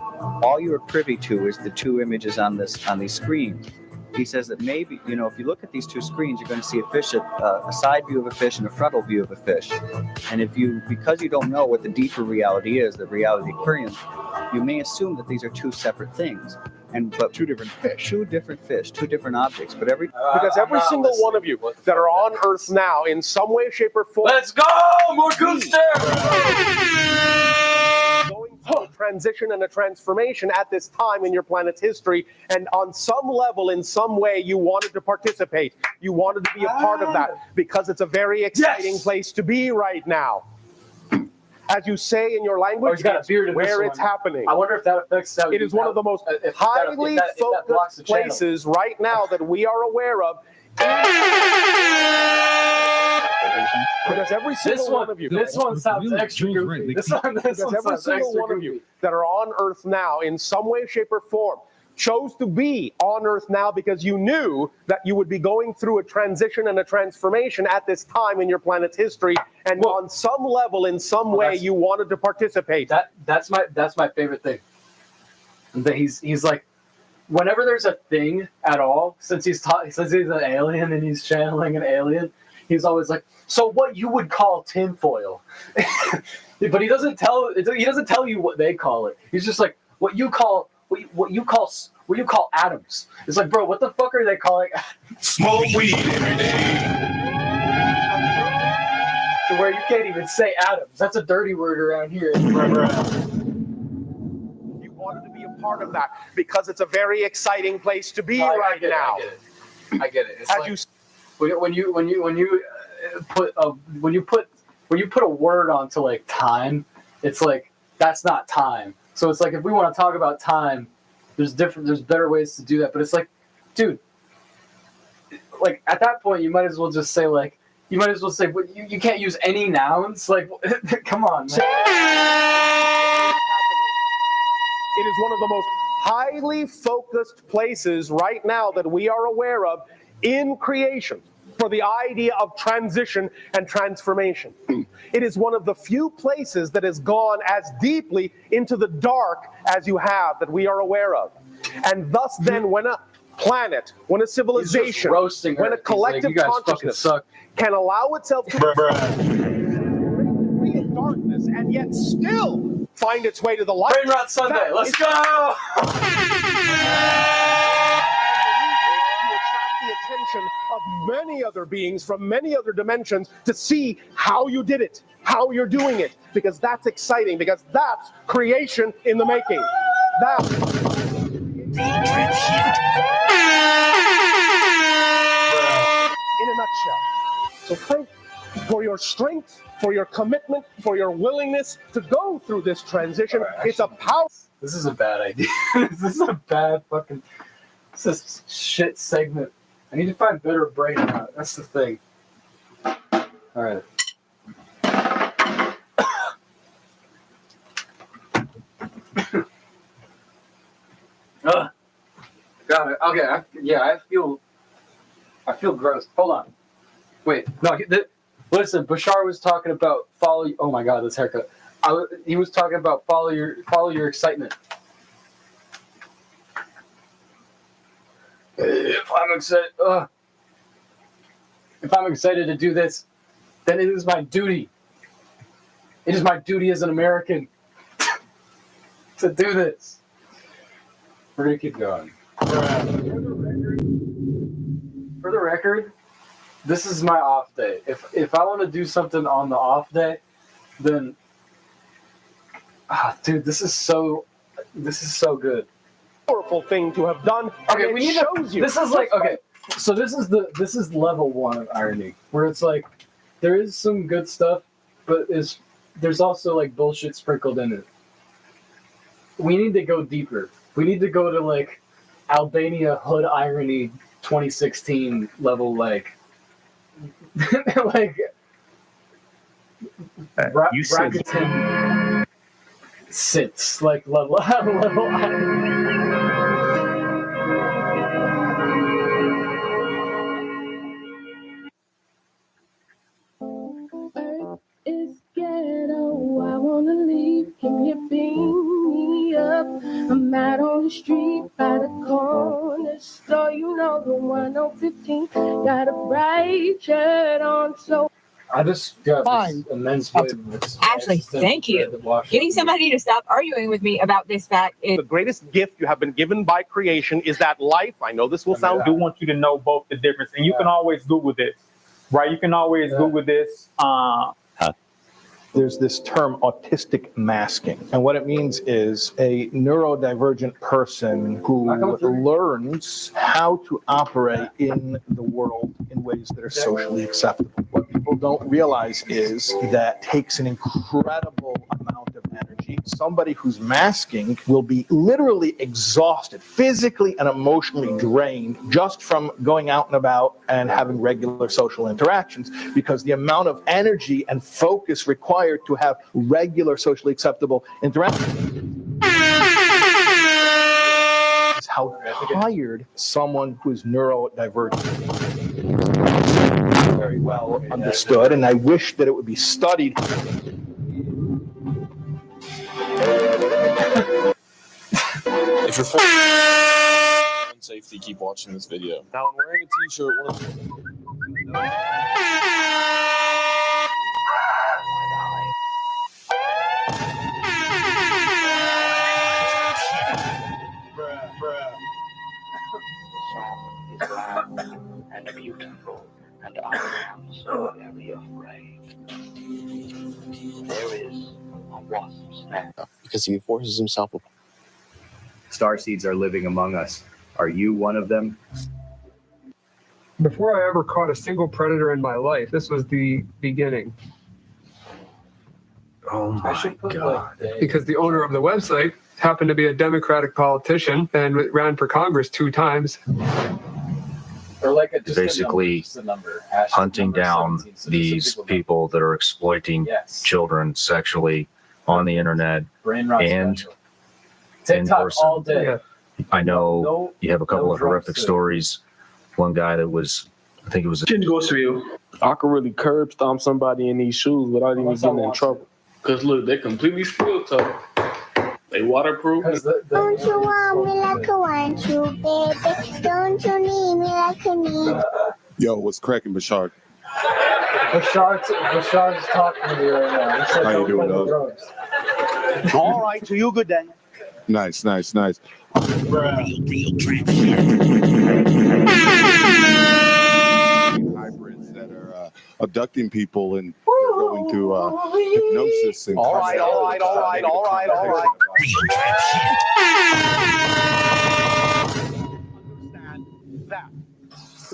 Speaker 17: All you are privy to is the two images on these screens. He says that maybe, if you look at these two screens, you're going to see a side view of a fish and a frontal view of a fish. And because you don't know what the deeper reality is, the reality aquarium, you may assume that these are two separate things. But two different fish, two different objects. But
Speaker 3: because every single one of you that are on Earth now, in some way, shape, or form,
Speaker 1: let's go, more Goomster!
Speaker 3: Going through a transition and a transformation at this time in your planet's history, and on some level, in some way, you wanted to participate. You wanted to be a part of that because it's a very exciting place to be right now. As you say in your language, where it's happening.
Speaker 1: I wonder if that affects how
Speaker 3: it is one of the most highly focused places right now that we are aware of. Because every single one of you,
Speaker 1: this one sounds extra goofy.
Speaker 3: Every single one of you that are on Earth now, in some way, shape, or form, chose to be on Earth now because you knew that you would be going through a transition and a transformation at this time in your planet's history, and on some level, in some way, you wanted to participate.
Speaker 1: That's my favorite thing. That he's like, whenever there's a thing at all, since he's an alien and he's channeling an alien, he's always like, so what you would call tinfoil, but he doesn't tell you what they call it. He's just like, what you call atoms. It's like, bro, what the fuck are they calling?
Speaker 15: Smoke weed every day.
Speaker 1: To where you can't even say atoms. That's a dirty word around here.
Speaker 3: You wanted to be a part of that because it's a very exciting place to be now.
Speaker 1: I get it. It's like, when you put a word onto like time, it's like that's not time. So it's like if we want to talk about time, there's better ways to do that. But it's like, dude, like at that point you might as well just say like you can't use any nouns. Like, come on, man.
Speaker 3: It is one of the most highly focused places right now that we are aware of in creation for the idea of transition and transformation. It is one of the few places that has gone as deeply into the dark as you have that we are aware of. And thus then when a planet, when a civilization, when a collective consciousness can allow itself to be in darkness and yet still find its way to the light.
Speaker 1: Brainrot Sunday, let's go!
Speaker 3: Of many other beings from many other dimensions to see how you did it, how you're doing it, because that's exciting, because that's creation in the making. That's in a nutshell. So thank you for your strength, for your commitment, for your willingness to go through this transition. It's a power.
Speaker 1: This is a bad idea. This is a bad fucking. This is shit segment. I need to find better brainrot. That's the thing. All right. Got it. Okay. I feel gross. Hold on. Wait. No. Listen. Bashar was talking about follow. Oh my God, this haircut. He was talking about follow your excitement. If I'm excited to do this, then it is my duty. It is my duty as an American to do this. We're gonna keep going. For the record, this is my off day. If I want to do something on the off day, then dude, this is so good.
Speaker 3: Powerful thing to have done.
Speaker 1: Okay,
Speaker 3: we need shows you.
Speaker 1: This is like okay. So this is level 1 of irony, where it's like there is some good stuff, but there's also like bullshit sprinkled in it. We need to go deeper. We need to go to like Albania hood irony 2016 level, like like Rakuten sits like level irony.
Speaker 18: It's ghetto, I wanna leave, can you beam me up? I'm out on the street by the corner store, you know the 1015, got a bright shirt on, so
Speaker 1: I just got
Speaker 13: Fine.
Speaker 1: this immense wave of this.
Speaker 4: Actually, thank you. Getting somebody to stop arguing with me about this fact is
Speaker 3: The greatest gift you have been given by creation is that life. I know this will sound.
Speaker 19: I do want you to know both the difference, and you can always Google this, right? You can always Google this. There's this term autistic masking, and what it means is a neurodivergent person who learns how to operate in the world in ways that are socially acceptable. What people don't realize is that takes an incredible amount of energy. Somebody who's masking will be literally exhausted, physically and emotionally drained just from going out and about and having regular social interactions, because the amount of energy and focus required to have regular socially acceptable interactions is how tired someone who is neurodivergent. Very well understood, and I wish that it would be studied.
Speaker 6: If you're safety, keep watching this video. Now I'm wearing a t-shirt.
Speaker 8: And beautiful, and I am so very afraid. There is a wasp's nest.
Speaker 6: Because he forces himself.
Speaker 20: Starseeds are living among us. Are you one of them?
Speaker 21: Before I ever caught a single predator in my life, this was the beginning.
Speaker 20: Oh my God.
Speaker 21: Because the owner of the website happened to be a Democratic politician and ran for Congress 2 times.
Speaker 1: Or like
Speaker 20: Basically hunting down these people that are exploiting children sexually on the internet and in person.
Speaker 1: All day.
Speaker 21: Yeah.
Speaker 20: I know you have a couple of horrific stories. One guy that was, I think it was.
Speaker 19: Shouldn't go through you.
Speaker 22: I could really curb stomp somebody in these shoes without even getting in trouble. Cause look, they're completely steel toe. They waterproof.
Speaker 18: Don't you want me like I want you, baby? Don't you need me like I need?
Speaker 15: Yo, what's cracking, Bashard?
Speaker 1: Bashard's talking to me right now. He said,
Speaker 15: How you doing, dog?
Speaker 3: All right, to you, good day.
Speaker 15: Nice. Hybrids that are abducting people and they're going through hypnosis. And
Speaker 3: All right.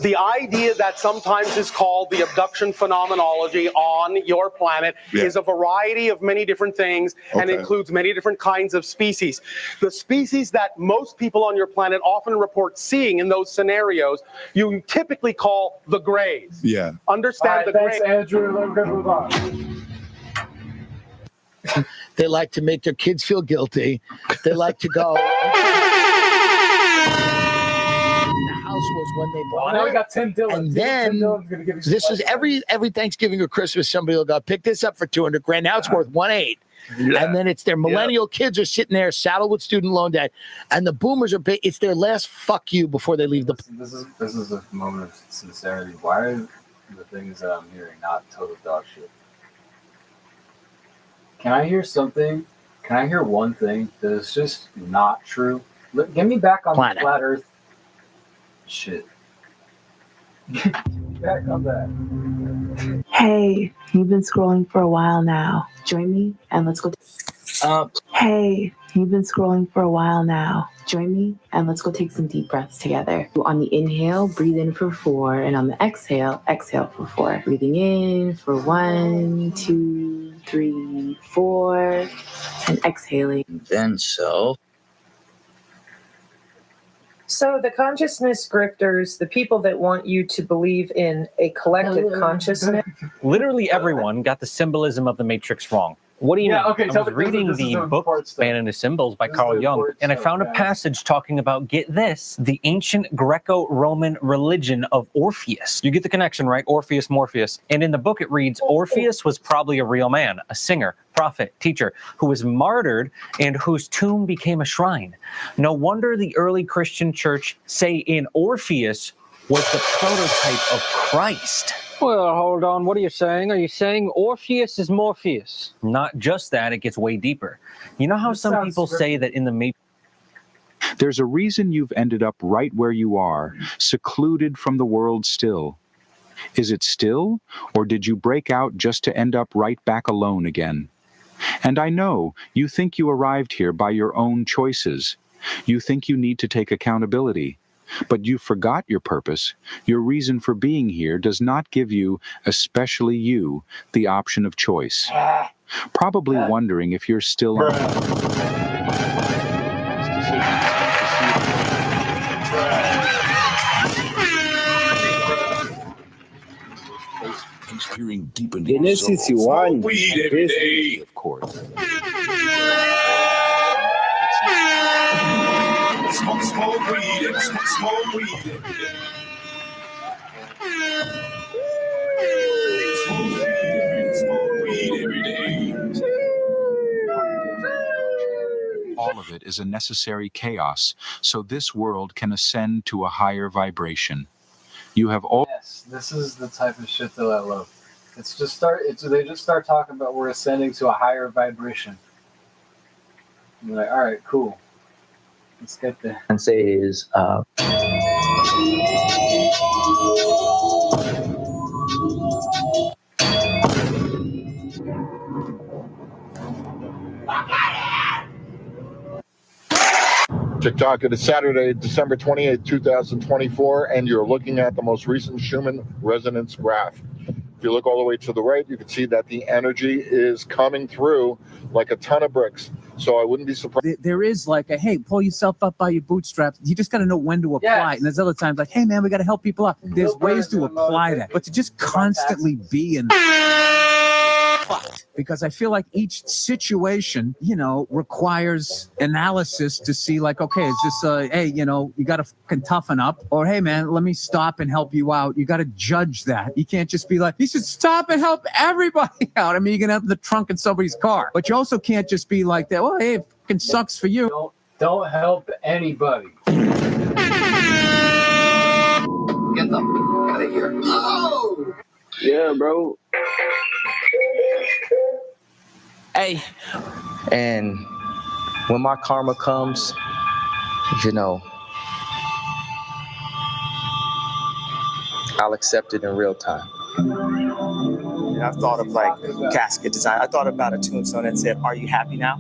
Speaker 3: The idea that sometimes is called the abduction phenomenology on your planet is a variety of many different things and includes many different kinds of species. The species that most people on your planet often report seeing in those scenarios, you typically call the Greys.
Speaker 15: Yeah.
Speaker 3: Understand the Greys.
Speaker 1: Thanks, Andrew. We're going to move on.
Speaker 5: They like to make their kids feel guilty. They like to go. Was when they bought
Speaker 1: Now
Speaker 5: it.
Speaker 1: we got Tim Dillon.
Speaker 5: And then this is every Thanksgiving or Christmas, somebody will go pick this up for $200,000. Now it's worth 1.8. Yeah. And then it's their millennial kids are sitting there saddled with student loan debt, and the boomers are big. It's their last fuck you before they leave the.
Speaker 1: This is a moment of sincerity. Why are the things that I'm hearing not total dog shit? Can I hear something? Can I hear one thing that is just not true? Get me back on the flat Earth. Shit. Back on that.
Speaker 14: Hey, you've been scrolling for a while now. Join me and let's go. Hey, you've been scrolling for a while now. Join me and let's go take some deep breaths together. On the inhale, breathe in for 4. And on the exhale, exhale for 4. Breathing in for 1, 2, 3, 4. And exhaling.
Speaker 5: Then so.
Speaker 23: So the consciousness grifters, the people that want you to believe in a collective consciousness.
Speaker 24: Literally everyone got the symbolism of the Matrix wrong. What do you mean?
Speaker 1: Okay,
Speaker 24: I was reading the book Span into Symbols by Carl Jung, and I found a passage talking about, get this, the ancient Greco-Roman religion of Orpheus. You get the connection, right? Orpheus, Morpheus. And in the book it reads, Orpheus was probably a real man, a singer, prophet, teacher, who was martyred and whose tomb became a shrine. No wonder the early Christian church say in Orpheus was the prototype of Christ. Well, hold on. What are you saying? Are you saying Orpheus is Morpheus? Not just that, it gets way deeper. You know how some people say that in the Matrix?
Speaker 7: There's a reason you've ended up right where you are, secluded from the world still. Is it still, or did you break out just to end up right back alone again? And I know you think you arrived here by your own choices. You think you need to take accountability. But you forgot your purpose. Your reason for being here does not give you, especially you, the option of choice. Probably wondering if you're still
Speaker 15: Peering deep into your soul. Smoke weed every day.
Speaker 7: Of course.
Speaker 15: Smoke weed, smoke weed every day. Smoke weed every day.
Speaker 7: All of it is a necessary chaos, so this world can ascend to a higher vibration. You have all.
Speaker 1: Yes, this is the type of shit that I love. They just start talking about we're ascending to a higher vibration. And you're like, all right, cool. Let's get there.
Speaker 8: And say is
Speaker 15: TikTok, it is Saturday, December 28th, 2024, and you're looking at the most recent Schumann resonance graph. If you look all the way to the right, you can see that the energy is coming through like a ton of bricks. So I wouldn't be surprised.
Speaker 10: There is like a, hey, pull yourself up by your bootstraps. You just got to know when to apply.
Speaker 1: Yes.
Speaker 10: And there's other times like, hey, man, we got to help people out. There's ways to apply that. But to just constantly be in because I feel like each situation, requires analysis to see like, okay, is this hey, you got to fucking toughen up, or hey, man, let me stop and help you out. You got to judge that. You can't just be like, you should stop and help everybody out. I mean, you're gonna have the trunk in somebody's car, but you also can't just be like that. Well, hey, it fucking sucks for you.
Speaker 1: Don't help anybody.
Speaker 11: Get them out of here. Oh!
Speaker 22: Yeah, bro.
Speaker 11: Hey, and when my karma comes, I'll accept it in real time.
Speaker 12: And I've thought of like casket design. I thought about a tombstone that said, "Are you happy now?"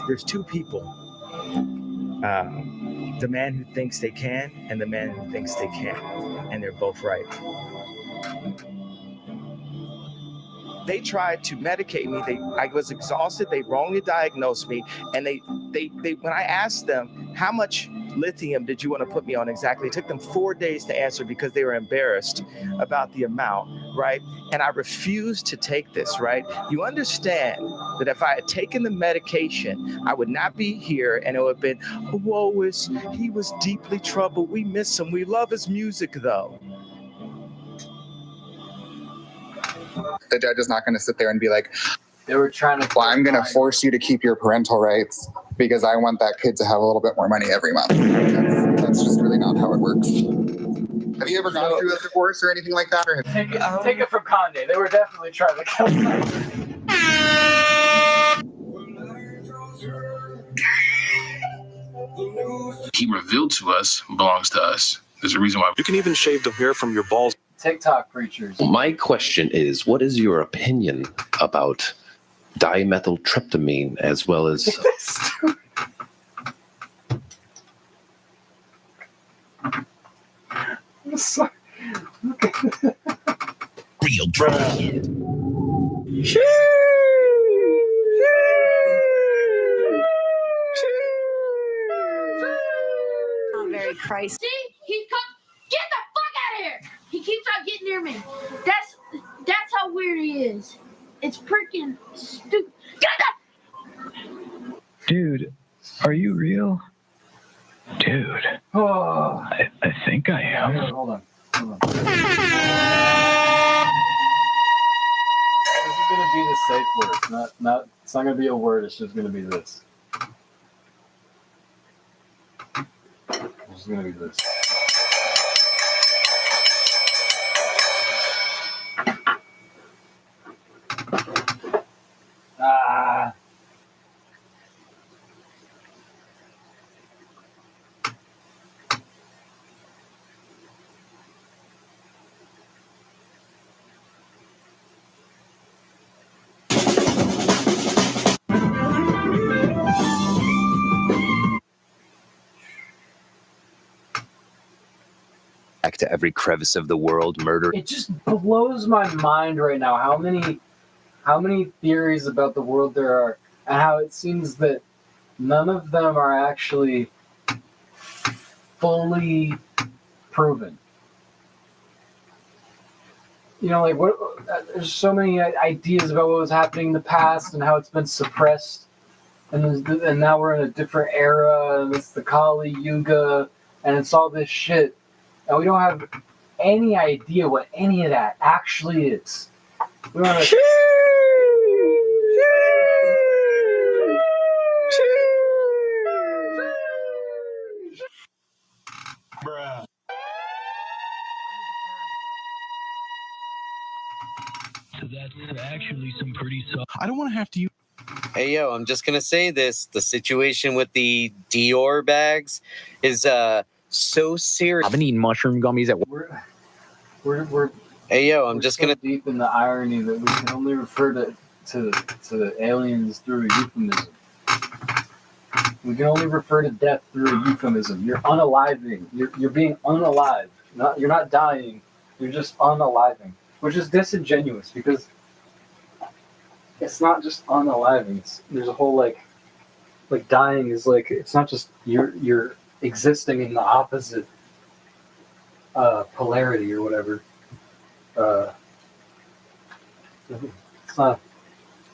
Speaker 12: There's two people. The man who thinks they can and the man who thinks they can't. And they're both right. They tried to medicate me. I was exhausted. They wrongly diagnosed me. And they when I asked them, how much lithium did you want to put me on exactly? It took them 4 days to answer because they were embarrassed about the amount, right? And I refused to take this, right? You understand that if I had taken the medication, I would not be here, and it would have been, he was deeply troubled. We miss him. We love his music, though.
Speaker 25: The judge is not going to sit there and be like,
Speaker 1: they were trying to.
Speaker 25: Well, I'm going to force you to keep your parental rights because I want that kid to have a little bit more money every month. That's just really not how it works. Have you ever gone through a divorce or anything like that? Or
Speaker 1: Take it from Kanye. They were definitely trying to kill him.
Speaker 26: He revealed to us belongs to us. There's a reason why.
Speaker 6: You can even shave the hair from your balls.
Speaker 1: TikTok preachers.
Speaker 27: My question is, what is your opinion about dimethyltryptamine as well as...
Speaker 15: Real
Speaker 28: Very pricey. See, get the fuck out of here! He keeps on getting near me. That's how weird he is. It's freaking stupid.
Speaker 29: Dude, are you real? Dude.
Speaker 1: Oh.
Speaker 29: I think I am.
Speaker 1: Hold on. This is gonna be the safe word. It's not gonna be a word, it's just gonna be this. It's gonna be this.
Speaker 2: to every crevice of the world, murder.
Speaker 1: It just blows my mind right now how many theories about the world there are, and how it seems that none of them are actually fully proven. You know, like there's so many ideas about what was happening in the past and how it's been suppressed, and now we're in a different era, and it's the Kali Yuga, and it's all this shit, and we don't have any idea what any of that actually is. We don't have
Speaker 15: Bruh.
Speaker 29: So that's actually some pretty soft.
Speaker 4: I don't want to have to use.
Speaker 9: Hey, yo, I'm just going to say this. The situation with the Dior bags is so serious.
Speaker 24: I've been eating mushroom gummies at
Speaker 1: work. We're
Speaker 9: hey, yo, I'm just going to.
Speaker 1: Deep in the irony that we can only refer to aliens through a euphemism. We can only refer to death through a euphemism. You're unaliving. You're being unalive. You're not dying. You're just unaliving, which is disingenuous because it's not just unaliving. There's a whole like dying is like it's not just you're existing in the opposite polarity or whatever. It's not a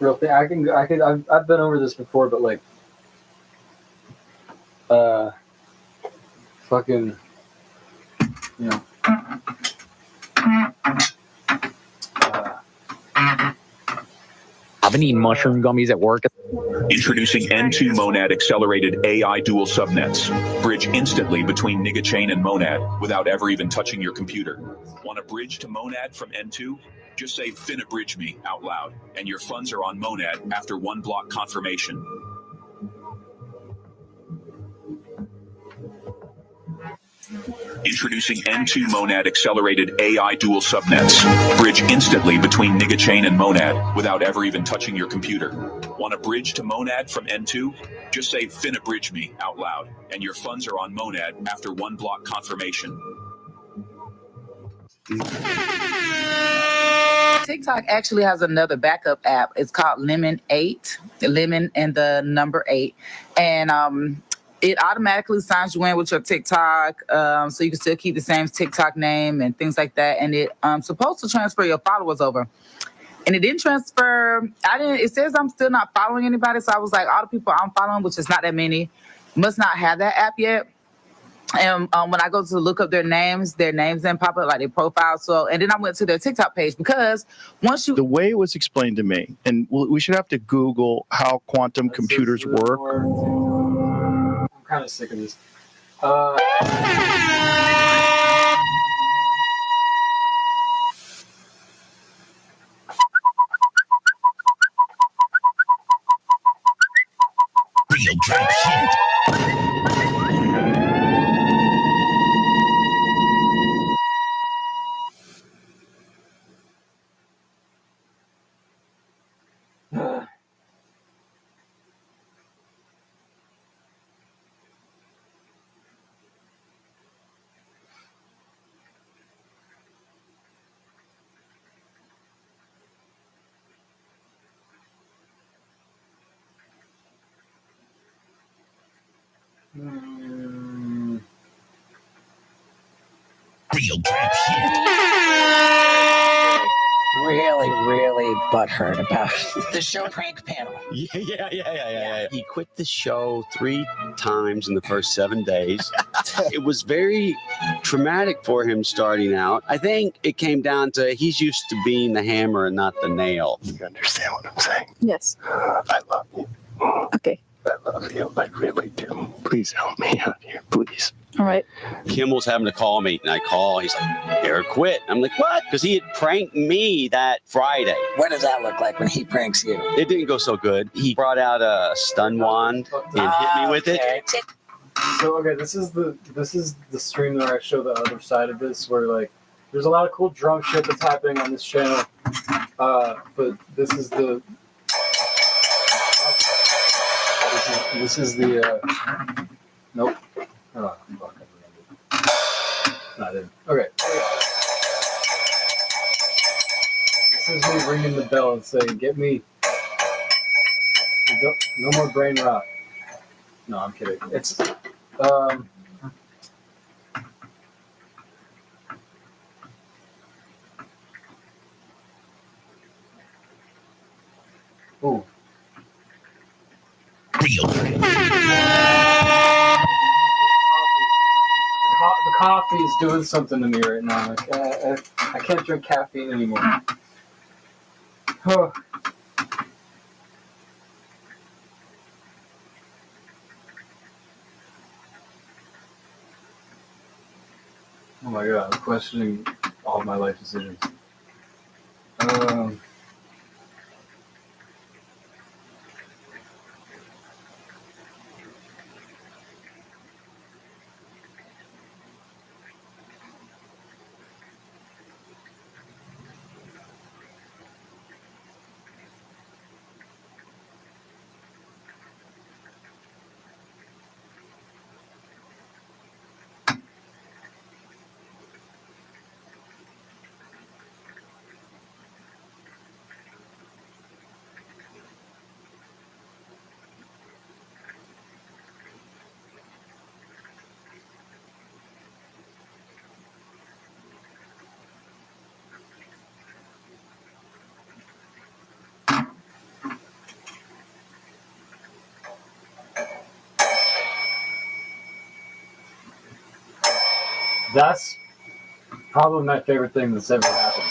Speaker 1: real thing. I've been over this before, but like. Fucking, you know.
Speaker 24: I've been eating mushroom gummies at work.
Speaker 13: Introducing N2 Monad Accelerated AI Dual Subnets. Bridge instantly between Nigga Chain and Monad without ever even touching your computer. Want a bridge to Monad from N2? Just say "Finna bridge me" out loud, and your funds are on Monad after one block confirmation. Introducing N2 Monad Accelerated AI Dual Subnets. Bridge instantly between Nigga Chain and Monad without ever even touching your computer. Want a bridge to Monad from N2? Just say "Finna bridge me" out loud, and your funds are on Monad after one block confirmation.
Speaker 16: TikTok actually has another backup app. It's called Lemon 8, Lemon and the number 8. And it automatically signs you in with your TikTok, so you can still keep the same TikTok name and things like that. And it's supposed to transfer your followers over. And it didn't transfer. It says I'm still not following anybody. So I was like, all the people I'm following, which is not that many, must not have that app yet. And when I go to look up their names then pop up, like their profile. So, and then I went to their TikTok page because once you...
Speaker 17: The way it was explained to me, and we should have to Google how quantum computers work.
Speaker 1: I'm kind of sick of this.
Speaker 19: Real trap shit. Real trap shit.
Speaker 20: Really butthurt about
Speaker 19: The show prank panel.
Speaker 21: Yeah. He quit the show 3 times in the first 7 days. It was very traumatic for him starting out. I think it came down to he's used to being the hammer and not the nail.
Speaker 17: You understand what I'm saying?
Speaker 20: Yes.
Speaker 17: I love you.
Speaker 20: Okay.
Speaker 17: I love you. I really do. Please help me out here, please.
Speaker 20: All right.
Speaker 21: Kimmel's having to call me, and I call. He's like, "Eric quit." I'm like, "What?" Because he had pranked me that Friday.
Speaker 20: What does that look like when he pranks you?
Speaker 21: It didn't go so good. He brought out a stun wand and hit me with it.
Speaker 1: So this is the stream where I show the other side of this, where like there's a lot of cool drunk shit that's happening on this channel, but this is the nope. Oh, fuck, Not in. Okay. This is me ringing the bell and saying, "Get me." No more brain rot. No, I'm kidding. It's ooh. The coffee is doing something to me right now. Like, I can't drink caffeine anymore. Oh. Oh my god, I'm questioning all my life decisions. That's probably my favorite thing that's ever happened.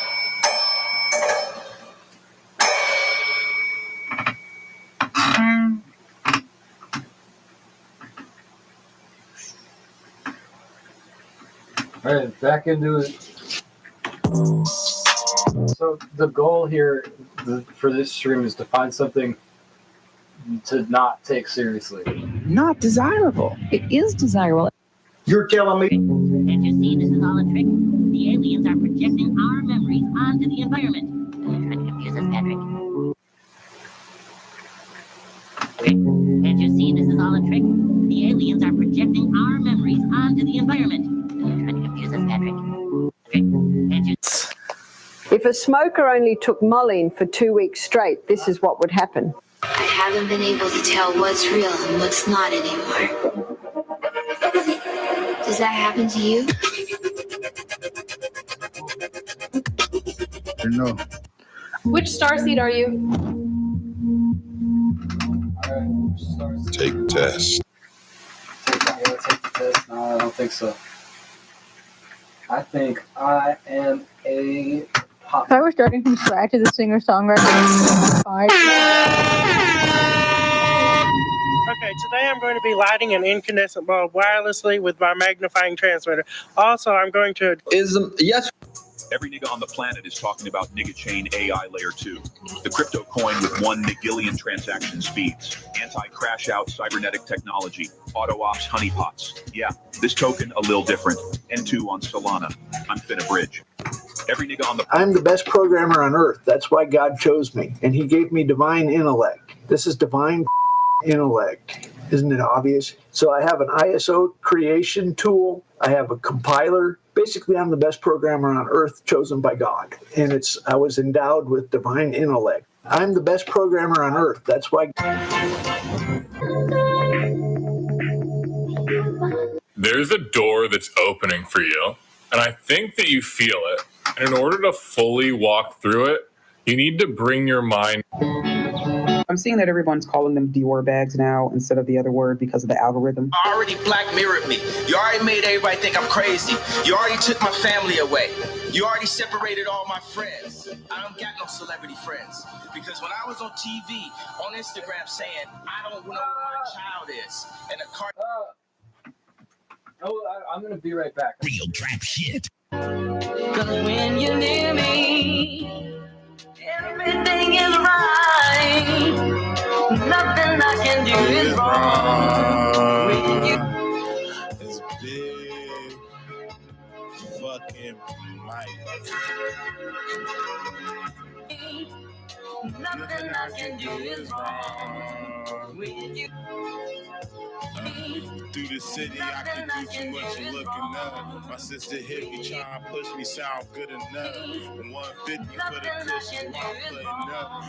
Speaker 1: All right, back into it. So the goal here for this stream is to find something to not take seriously.
Speaker 3: Not desirable. It is desirable.
Speaker 4: You're telling me.
Speaker 5: Can't you see this is all a trick? The aliens are projecting our memories onto the environment. Trying to confuse us, Patrick. Can't you see this is all a trick? The aliens are projecting our memories onto the environment. Trying to confuse us, Patrick. Can't you?
Speaker 7: If a smoker only took Moline for 2 weeks straight, this is what would happen.
Speaker 28: I haven't been able to tell what's real and what's not anymore. Does that happen to you?
Speaker 4: No.
Speaker 8: Which starseed are you?
Speaker 6: Take test.
Speaker 1: Take the test. No, I don't think so. I think I am a pop.
Speaker 8: If I were starting from scratch as a singer-songwriter,
Speaker 10: Okay, today I'm going to be lighting an incandescent bulb wirelessly with my magnifying transmitter. Also, I'm going to...
Speaker 13: Yes. Every nigga on the planet is talking about nigga chain AI layer 2, the crypto coin with 1 nigillion transaction speeds, anti-crash out cybernetic technology, auto ops honeypots. Yeah, this token a little different. N2 on Solana. I'm finna bridge. Every nigga on the
Speaker 4: I'm the best programmer on earth. That's why God chose me. And he gave me divine intellect. This is divine intellect. Isn't it obvious? So I have an ISO creation tool. I have a compiler. Basically, I'm the best programmer on earth chosen by God. And I was endowed with divine intellect. I'm the best programmer on earth. That's why.
Speaker 14: There's a door that's opening for you, and I think that you feel it. And in order to fully walk through it, you need to bring your mind.
Speaker 3: I'm seeing that everyone's calling them Dior bags now instead of the other word because of the algorithm.
Speaker 18: You already black mirrored me. You already made everybody think I'm crazy. You already took my family away. You already separated all my friends. I don't got no celebrity friends. Because when I was on TV, on Instagram saying, I don't know where my child is, and a car...
Speaker 1: I'm going to be right back.
Speaker 19: Real trap shit.
Speaker 5: Cause when you're near me, everything is right. Nothing I can do is wrong. When you...
Speaker 6: It's big fucking Mike.
Speaker 5: Nothing I can do is wrong. When you...
Speaker 6: Through the city, I can do too much of looking up. My sister hit me, trying to push me, sound good enough. 150 for the cushion while I'm putting up.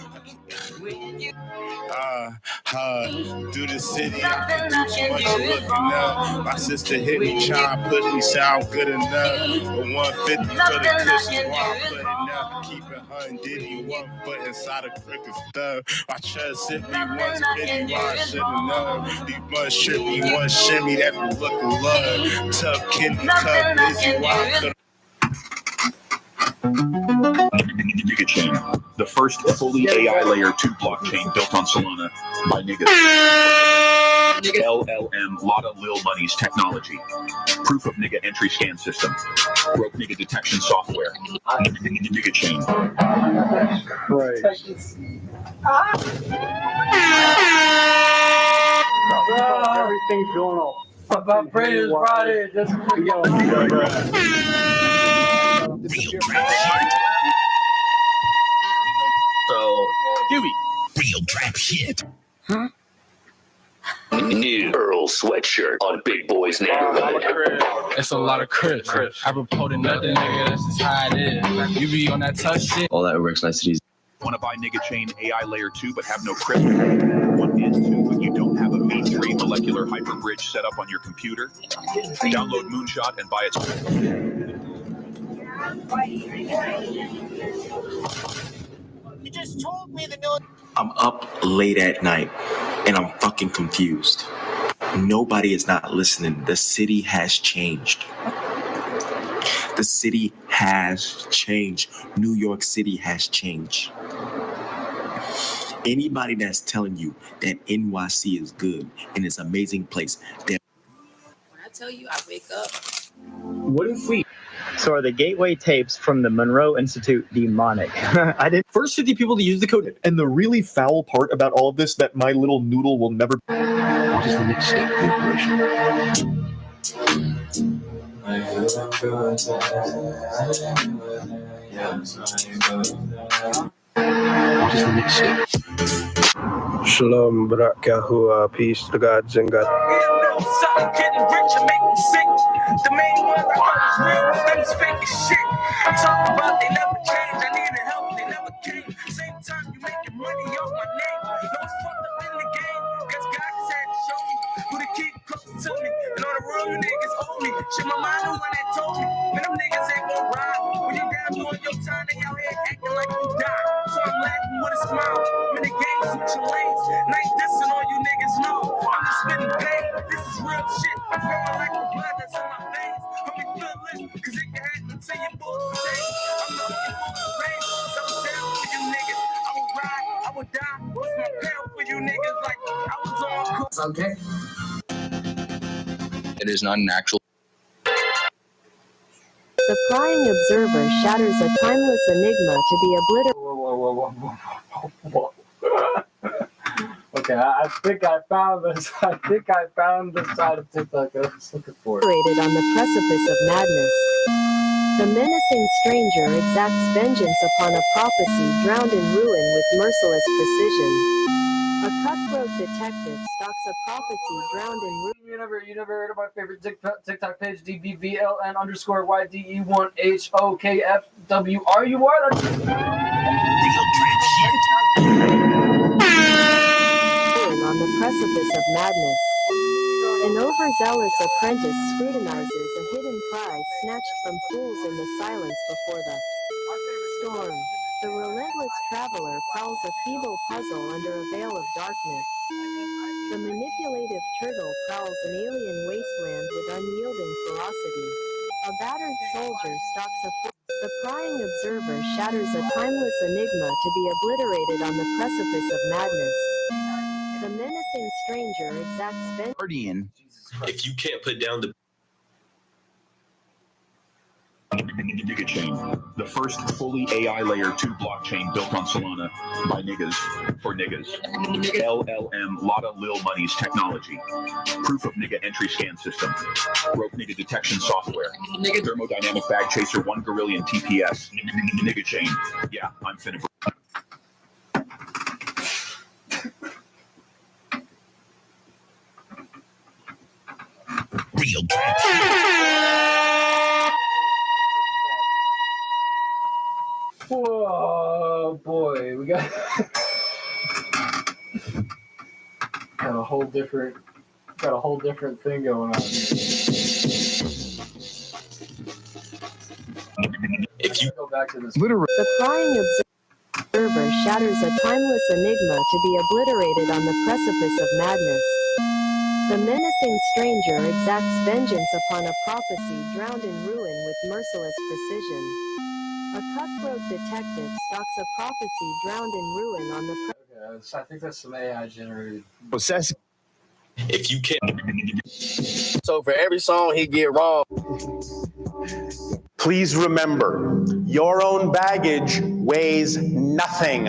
Speaker 6: Through the city, I can do too much of looking up. My sister hit me, trying to push me, sound good enough. 150 for the cushion while I'm putting up. Keep it 100, 1 foot inside a crooked stuff. My chest hit me once, pity why I should've known. These ones trippy, one shimmy, that's the look of love. Tough kidney cup, busy while I could've.
Speaker 13: Nigga Chain, the first fully AI layer 2 blockchain built on Solana by niggas. LLM Lotta Lil Money's technology. Proof of nigga entry scan system. Broke nigga detection software. Nigga Chain.
Speaker 1: Right. Everything's going on. My brain is rotted. Just
Speaker 19: So, Huey. Real trap shit.
Speaker 2: Huh? New Earl sweatshirt on Big Boy's neighborhood.
Speaker 11: It's a lot of Crips. I reported nothing, nigga. That's just how it is. You be on that tough shit.
Speaker 13: All that works niceties. Want to buy Nigga Chain AI layer 2 but have no crypt? Want N2 but you don't have a V3 molecular hyperbridge set up on your computer? Download Moonshot and buy its.
Speaker 18: You just told me the no.
Speaker 12: I'm up late at night and I'm fucking confused. Nobody is not listening. The city has changed. The city has changed. New York City has changed. Anybody that's telling you that NYC is good and it's an amazing place,
Speaker 16: When I tell you I wake up.
Speaker 15: What if we... So are the gateway tapes from the Monroe Institute demonic? I did.
Speaker 22: First 50 people to use the code. And the really foul part about all of this that my little noodle will never...
Speaker 19: What is the next step in operation? What is the next step?
Speaker 23: Shalom, Barak Yahuwah, peace to gods and God.
Speaker 18: Getting rich and make me sick. The main ones I thought was real, but them was fake as shit. Talk about they never change. I needed help, they never came. Same time you making money off my name. No, it's fucked up in the game. Guess God just had to show me who to keep close to me. And all the real niggas owe me. Shit, my mind the one that told me. Man, them niggas ain't gon' ride. When you down doing your time, they out here acting like you died. So I'm laughing with a smile. Man, the game switching lanes. Night dissing all you niggas know. I'm just spitting pain. This is real shit. I'm feeling like the blood that's in my veins. Homie, feel this, cause it can happen to you both. I'm not looking for the rain. So I'm down for you niggas. I will ride, I will die. What's my pail for you niggas? Like I was on cool. Okay.
Speaker 25: It is not an actual.
Speaker 26: The prying observer shatters a timeless enigma to be obliterated.
Speaker 1: Whoa. Okay, I think I found this. I think I found the side of TikTok that I was looking for.
Speaker 26: On the precipice of madness. The menacing stranger exacts vengeance upon a prophecy drowned in ruin with merciless precision. A cutthroat detective stalks a prophecy drowned in ruin.
Speaker 1: You never heard of my favorite TikTok page, DBVLN_YDE1HOKFWRUR?
Speaker 26: On the precipice of madness. An overzealous apprentice scrutinizes a hidden prize snatched from fools in the silence before the storm. The relentless traveler prowls a feeble puzzle under a veil of darkness. The manipulative turtle prowls an alien wasteland with unyielding ferocity. A battered soldier stalks a The prying observer shatters a timeless enigma to be obliterated on the precipice of madness. The menacing stranger exacts vengeance.
Speaker 13: If you can't put down the Nigga Chain, the first fully AI layer 2 blockchain built on Solana by niggas for niggas. LLM Lotta Lil Money's technology. Proof of nigga entry scan system. Broke nigga detection software. Thermodynamic bag chaser 1 Gorillion TPS. Nigga Chain. Yeah, I'm finna.
Speaker 19: Real trap shit.
Speaker 1: Whoa, boy, we got a whole different thing going on here.
Speaker 12: If you
Speaker 1: go back to this,
Speaker 26: The prying observer shatters a timeless enigma to be obliterated on the precipice of madness. The menacing stranger exacts vengeance upon a prophecy drowned in ruin with merciless precision. A cutthroat detective stalks a prophecy drowned in ruin on the
Speaker 1: I think that's some AI generated.
Speaker 22: Possessive.
Speaker 12: if you can
Speaker 7: So for every song he get wrong.
Speaker 9: Please remember, your own baggage weighs nothing.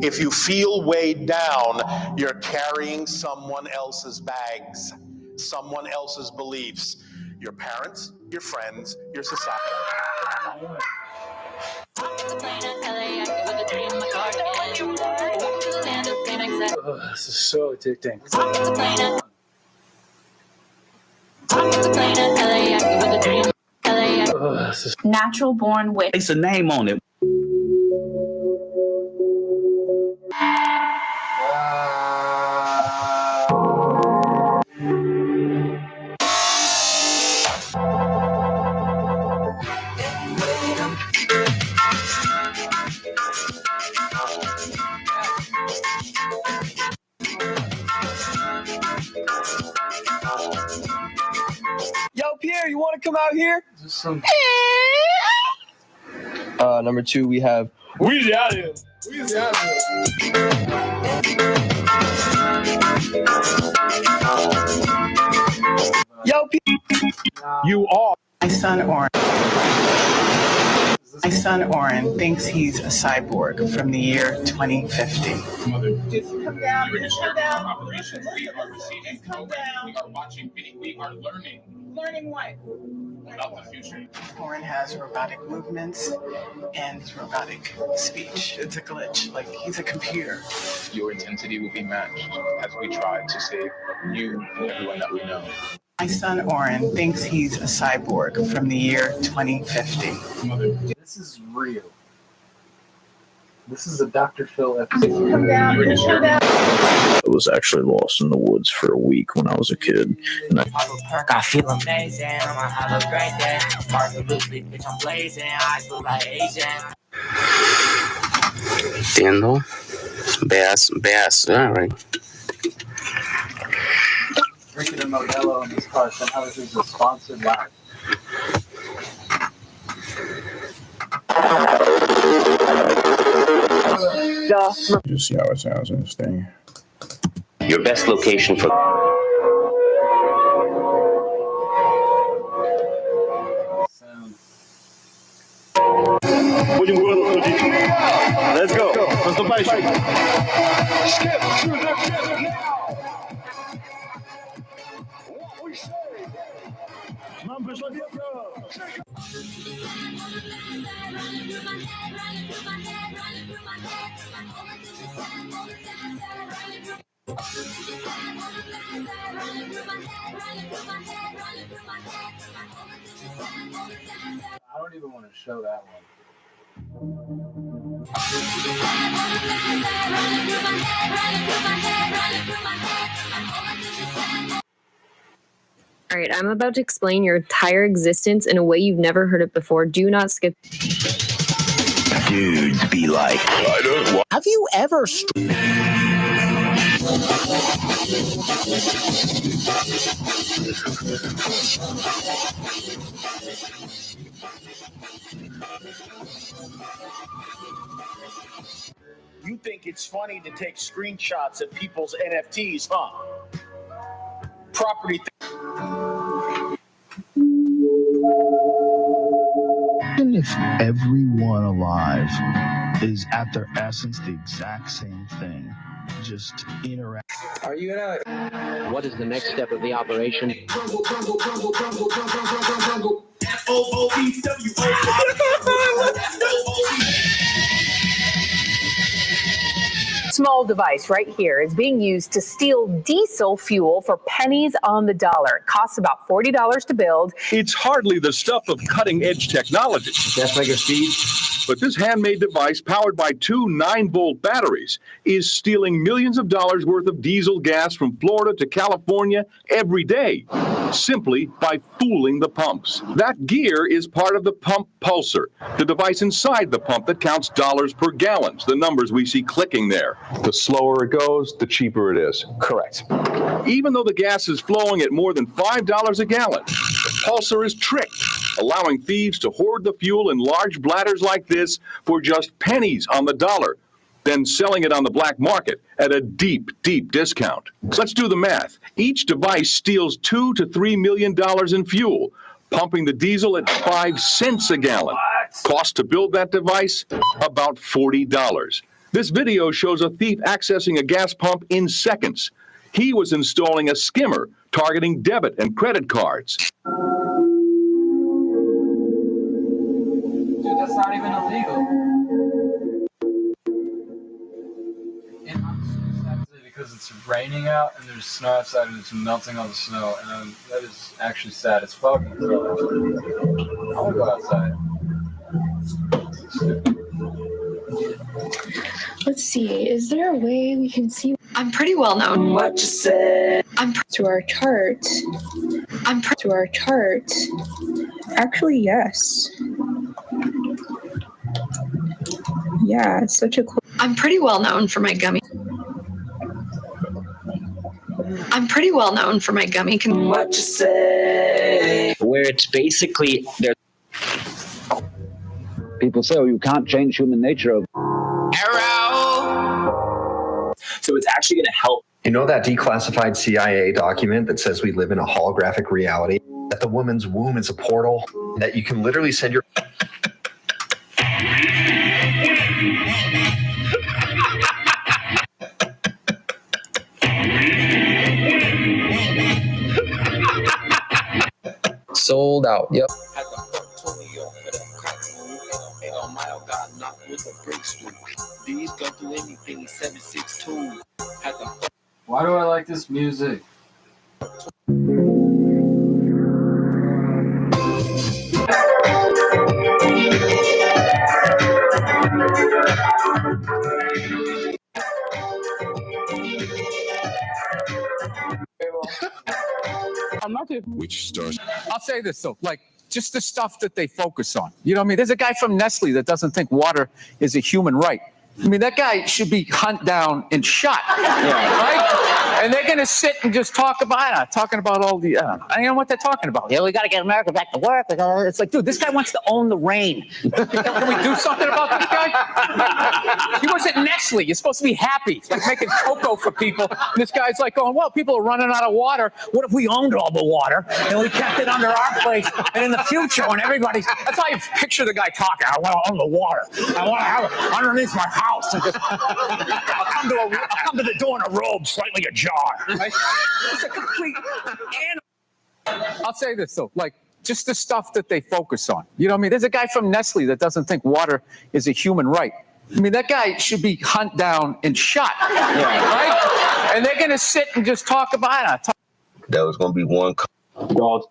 Speaker 9: If you feel weighed down, you're carrying someone else's bags, someone else's beliefs, your parents, your friends, your society.
Speaker 1: This is so addicting.
Speaker 17: Natural born witch.
Speaker 19: Place a name on it.
Speaker 7: Yo, Pierre, you want to come out here? Number 2, we have Weezy out here. Weezy out here. Yo,
Speaker 20: You are. My son Oren thinks he's a cyborg from the year 2050.
Speaker 11: Just come down. Just come down. Listen. Just come down. We are watching. We are learning.
Speaker 20: Learning what?
Speaker 11: About the future.
Speaker 20: Oren has robotic movements and robotic speech. It's a glitch. Like, he's a computer.
Speaker 11: Your intensity will be matched as we try to save you and everyone that we know.
Speaker 20: My son Oren thinks he's a cyborg from the year 2050.
Speaker 1: This is real. This is a Dr. Phil episode.
Speaker 20: Come down. Just come down.
Speaker 21: I was actually lost in the woods for a week when I was a kid. And
Speaker 24: I feel amazing. I'ma have a great day. Sparkle loosely, bitch, I'm blazing. Eyes look like Asian.
Speaker 25: Entiendo. Veas, alright.
Speaker 1: Drinking a Modelo in this car. Somehow this is a sponsored live.
Speaker 21: you see how it sounds in this thing.
Speaker 2: Your best location for.
Speaker 7: Let's go. Поступающий.
Speaker 9: Нам пришла ветка!
Speaker 1: I don't even want to show that one.
Speaker 27: All right, I'm about to explain your entire existence in a way you've never heard it before. Do not skip.
Speaker 19: Dudes be like, I don't want.
Speaker 29: Have you ever?
Speaker 9: You think it's funny to take screenshots of people's NFTs, huh? Property.
Speaker 30: And if everyone alive is at their essence the exact same thing, just interact.
Speaker 31: Are you gonna? What is the next step of the operation?
Speaker 3: small device right here is being used to steal diesel fuel for pennies on the dollar. It costs about $40 to build.
Speaker 13: It's hardly the stuff of cutting-edge technology.
Speaker 4: That's like a speed.
Speaker 13: But this handmade device, powered by two 9-volt batteries, is stealing millions of dollars worth of diesel gas from Florida to California every day, simply by fooling the pumps. That gear is part of the pump pulsar, the device inside the pump that counts dollars per gallon, the numbers we see clicking there.
Speaker 5: The slower it goes, the cheaper it is.
Speaker 13: Correct. Even though the gas is flowing at more than $5 a gallon, the pulsar is tricked, allowing thieves to hoard the fuel in large bladders like this for just pennies on the dollar, then selling it on the black market at a deep, deep discount. Let's do the math. Each device steals $2 to $3 million in fuel, pumping the diesel at 5 cents a gallon. Cost to build that device? About $40. This video shows a thief accessing a gas pump in seconds. He was installing a skimmer targeting debit and credit cards.
Speaker 1: Dude, that's not even illegal. And I'm so sad today because it's raining out and there's snow outside and it's melting on the snow, and that is actually sad as fuck. I want to go outside.
Speaker 27: Let's see. Is there a way we can see?
Speaker 6: I'm pretty well known.
Speaker 27: What you said? To our chart. To our chart. Actually, yes. Yeah, it's such a cool.
Speaker 6: I'm pretty well known for my gummy. I'm pretty well known for my gummy.
Speaker 31: What you say? Where it's basically there. People say, oh, you can't change human nature.
Speaker 12: So it's actually going to help.
Speaker 4: You know that declassified CIA document that says we live in a holographic reality? That the woman's womb is a portal? That you can literally send your...
Speaker 7: Sold out. Yep.
Speaker 1: Why do I like this music?
Speaker 8: I'm not here. Which stars? I'll say this though, like just the stuff that they focus on. You know what I mean? There's a guy from Nestle that doesn't think water is a human right. I mean, that guy should be hunted down and shot, right? And they're going to sit and just talk about talking about all the, I don't know what they're talking about. Yeah, we got to get America back to work. It's like, dude, this guy wants to own the rain. Can we do something about this guy? He was at Nestle. You're supposed to be happy, like making cocoa for people. And this guy's like going, well, people are running out of water. What if we owned all the water and we kept it under our place? And in the future, when everybody's, that's how you picture the guy talking. I want to own the water. I want to have it underneath my house. And just, I'll come to the door in a robe, slightly ajar. Right? It's a complete animal. I'll say this though, like just the stuff that they focus on. You know what I mean? There's a guy from Nestle that doesn't think water is a human right. I mean, that guy should be hunted down and shot, right? And they're going to sit and just talk about it.
Speaker 21: That was going to be one. God.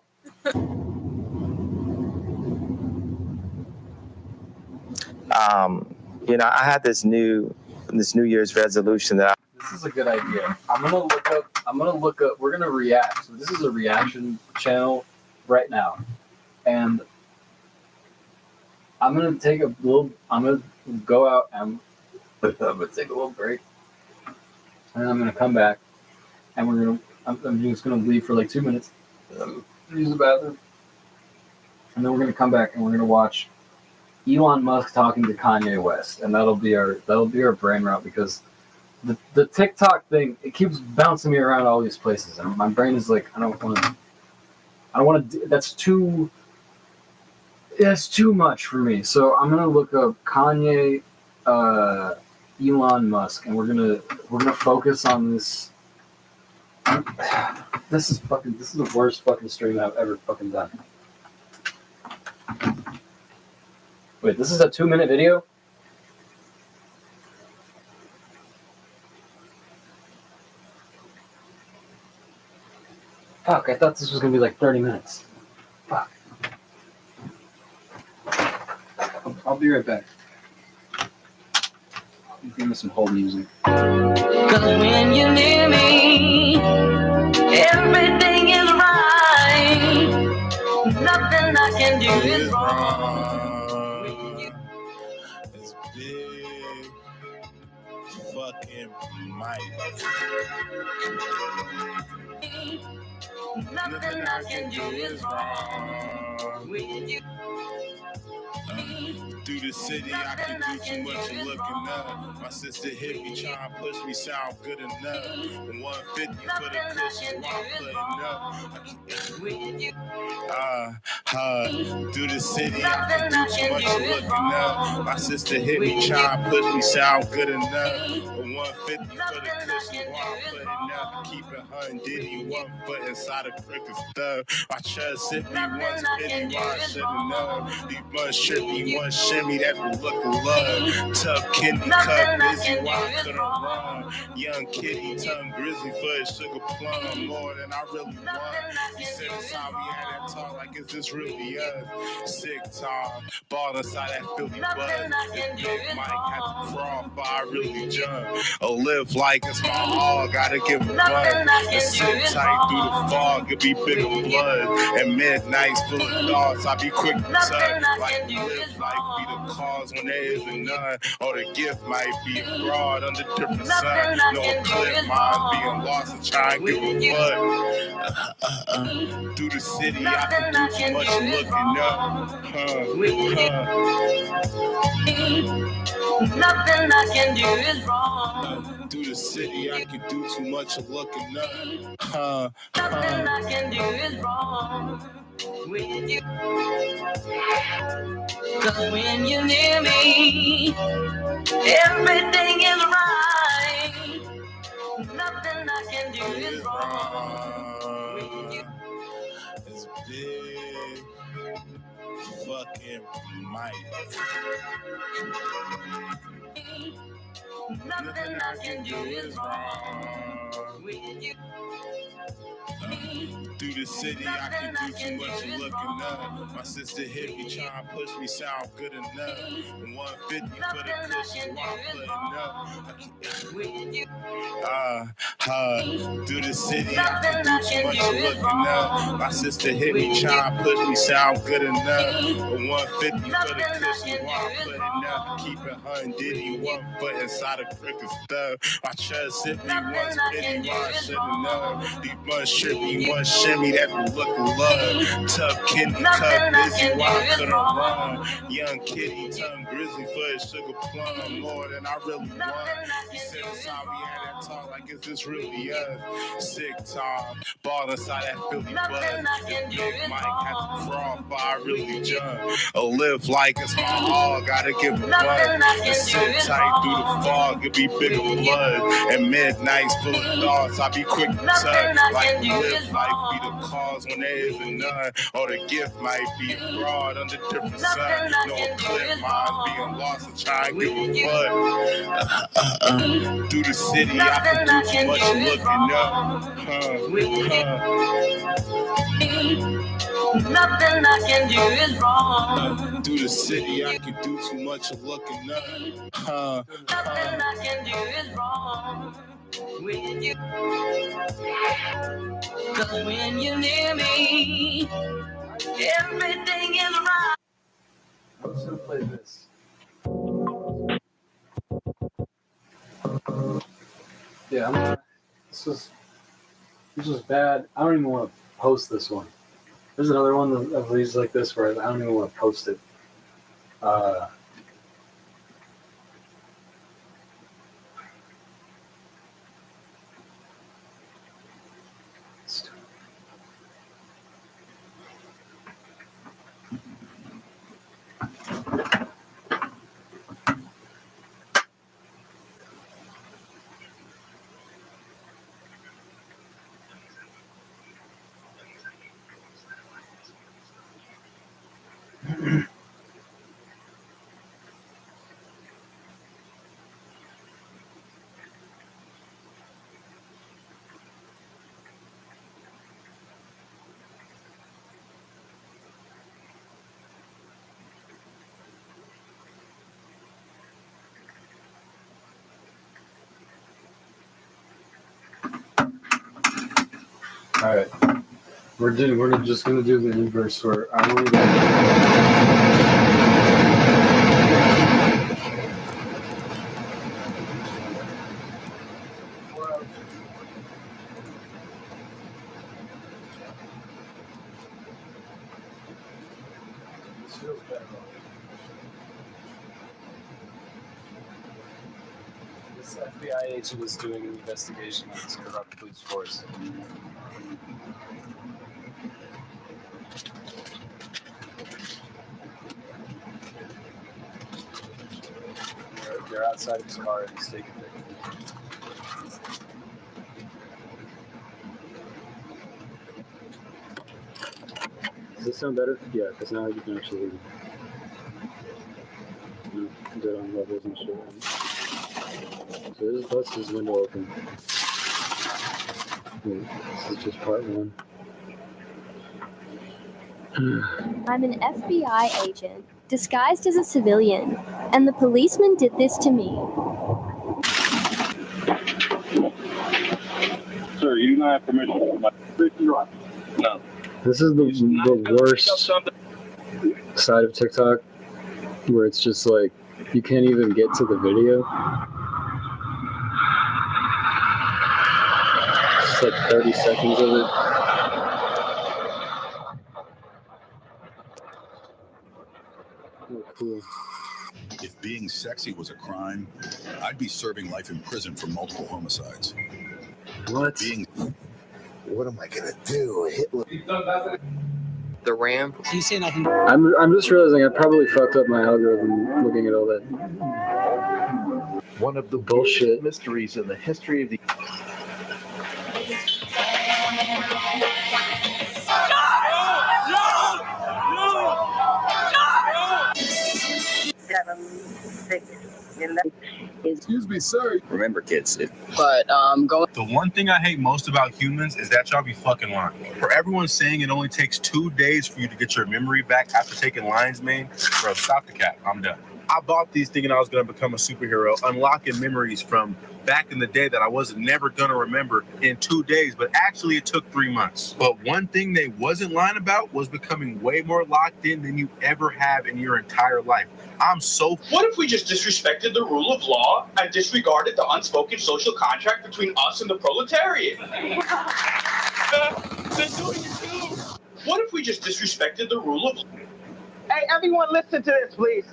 Speaker 7: You know, I had this New Year's resolution that
Speaker 1: This is a good idea. I'm gonna look up. We're gonna react. So this is a reaction channel right now, and I'm gonna take a little. I'm gonna go out and I'm gonna take a little break, and then I'm gonna come back, and we're gonna. I'm just gonna leave for like 2 minutes, use the bathroom, and then we're gonna come back and we're gonna watch Elon Musk talking to Kanye West, and that'll be our brain rot because the TikTok thing, it keeps bouncing me around all these places, and my brain is like, I don't want to. That's too much for me. So I'm gonna look up Kanye, Elon Musk, and we're gonna focus on this. This is the worst fucking stream I've ever fucking done. Wait, this is a 2-minute video? Fuck, I thought this was gonna be like 30 minutes. Fuck. I'll be right back. Give me some hold music.
Speaker 24: Cause when you're near me, everything is right. Nothing I can do is wrong.
Speaker 10: It's big fucking Mike.
Speaker 24: Nothing I can do is wrong. With you.
Speaker 10: Through the city, I can do too much of looking up. My sister hit me, trying to push me, sound good enough. 150 for the cushion while putting up. Through the city, I can do too much of looking up. My sister hit me, trying to push me, sound good enough. 150 for the cushion while putting up. Keep it 100, 1 foot inside a crooked stuff. My chest hit me once, pity why I should've known. These buns trippy, one shimmy, that's the look of love. Tough kidney cut, busy, why I couldn't run. Young kitty, tongue grizzly for a sugar plum. More than I really want. He said it's how we had that talk, like is this really us? Sick time, ball inside that Philly buzz. This big Mike had to crawl, but I really jump. Or live like it's my all, gotta give a buzz. And sit tight through the fog, it be bigger blood. And midnights full of thoughts, I be quick to touch. Like live life be the cause when there isn't none. Or the gift might be abroad under different sun. No clip minds being lost and trying to give a fuck. Through the city, I can do too much looking up.
Speaker 24: Nothing I can do is wrong.
Speaker 10: Through the city, I can do too much of looking up.
Speaker 24: Nothing I can do is wrong with you. Cause when you're near me, everything is right. Nothing I can do is wrong with you.
Speaker 10: It's big fucking Mike.
Speaker 24: Nothing I can do is wrong with you.
Speaker 10: Through the city, I can do too much of looking up. My sister hit me, trying to push me, sound good enough. 150 for the cushion while putting up. Through the city, I can do too much of looking up. My sister hit me, trying to push me, sound good enough. 150 for the cushion while putting up. Keep it 100, 1 foot inside a crooked stuff. My chest hit me once, pity why I should've known. These buns trippy, one shimmy, that's the look of love. Tough kidney cut, busy, why I couldn't run. Young kitty, tongue grizzly for a sugar plum. More than I really want. He said it's how we had that talk, like is this really us? Sick time, ball inside that Philly buzz. This big Mike had to crawl, but I really jump. Or live like it's my all, gotta give a buzz. And sit tight through the fog, it be bigger blood. And midnights full of thoughts, I be quick to touch. Like live life be the cause when there isn't none. Or the gift might be abroad under different sun. No clip minds being lost and trying to give a fuck. Through the city, I can do too much looking up.
Speaker 24: Nothing I can do is wrong.
Speaker 10: Through the city, I can do too much of looking up.
Speaker 24: Nothing I can do is wrong with you. Cause when you're near me, everything is right.
Speaker 1: I'm just gonna play this. Yeah, this was bad. I don't even want to post this one. There's another one of these like this where I don't even want to post it. All right. We're just gonna do the inverse where I want to go. This feels better. This FBI agent is doing an investigation on this corrupt police force. They're outside of his car and he's taking pictures. Does this sound better? Yeah, because now you can actually get on levels and shit. So this bus is window open. Wait, this is just part one.
Speaker 11: I'm an FBI agent, disguised as a civilian, and the policeman did this to me.
Speaker 10: Sir, you do not have permission to my brainrot. No.
Speaker 1: This is the worst side of TikTok, where it's just like, you can't even get to the video. It's like 30 seconds of it. Oh, cool.
Speaker 14: If being sexy was a crime, I'd be serving life in prison for multiple homicides.
Speaker 1: What?
Speaker 14: What am I gonna do? Hitler.
Speaker 15: The ramp. You say nothing.
Speaker 1: I'm just realizing I probably fucked up my algorithm looking at all that.
Speaker 4: One of the
Speaker 1: bullshit
Speaker 4: mysteries in the history of the
Speaker 14: Excuse me, sir.
Speaker 15: Remember, kids.
Speaker 20: But going.
Speaker 9: The one thing I hate most about humans is that y'all be fucking lying. For everyone saying it only takes 2 days for you to get your memory back after taking lion's mane, bro, stop the cap. I'm done. I bought these thinking I was gonna become a superhero, unlocking memories from back in the day that I wasn't never gonna remember in 2 days, but actually it took 3 months. But one thing they wasn't lying about was becoming way more locked in than you ever have in your entire life. I'm so.
Speaker 16: What if we just disrespected the rule of law and disregarded the unspoken social contract between us and the proletariat? They're doing it too. What if we just disrespected the rule of law?
Speaker 17: Hey, everyone, listen to this, please.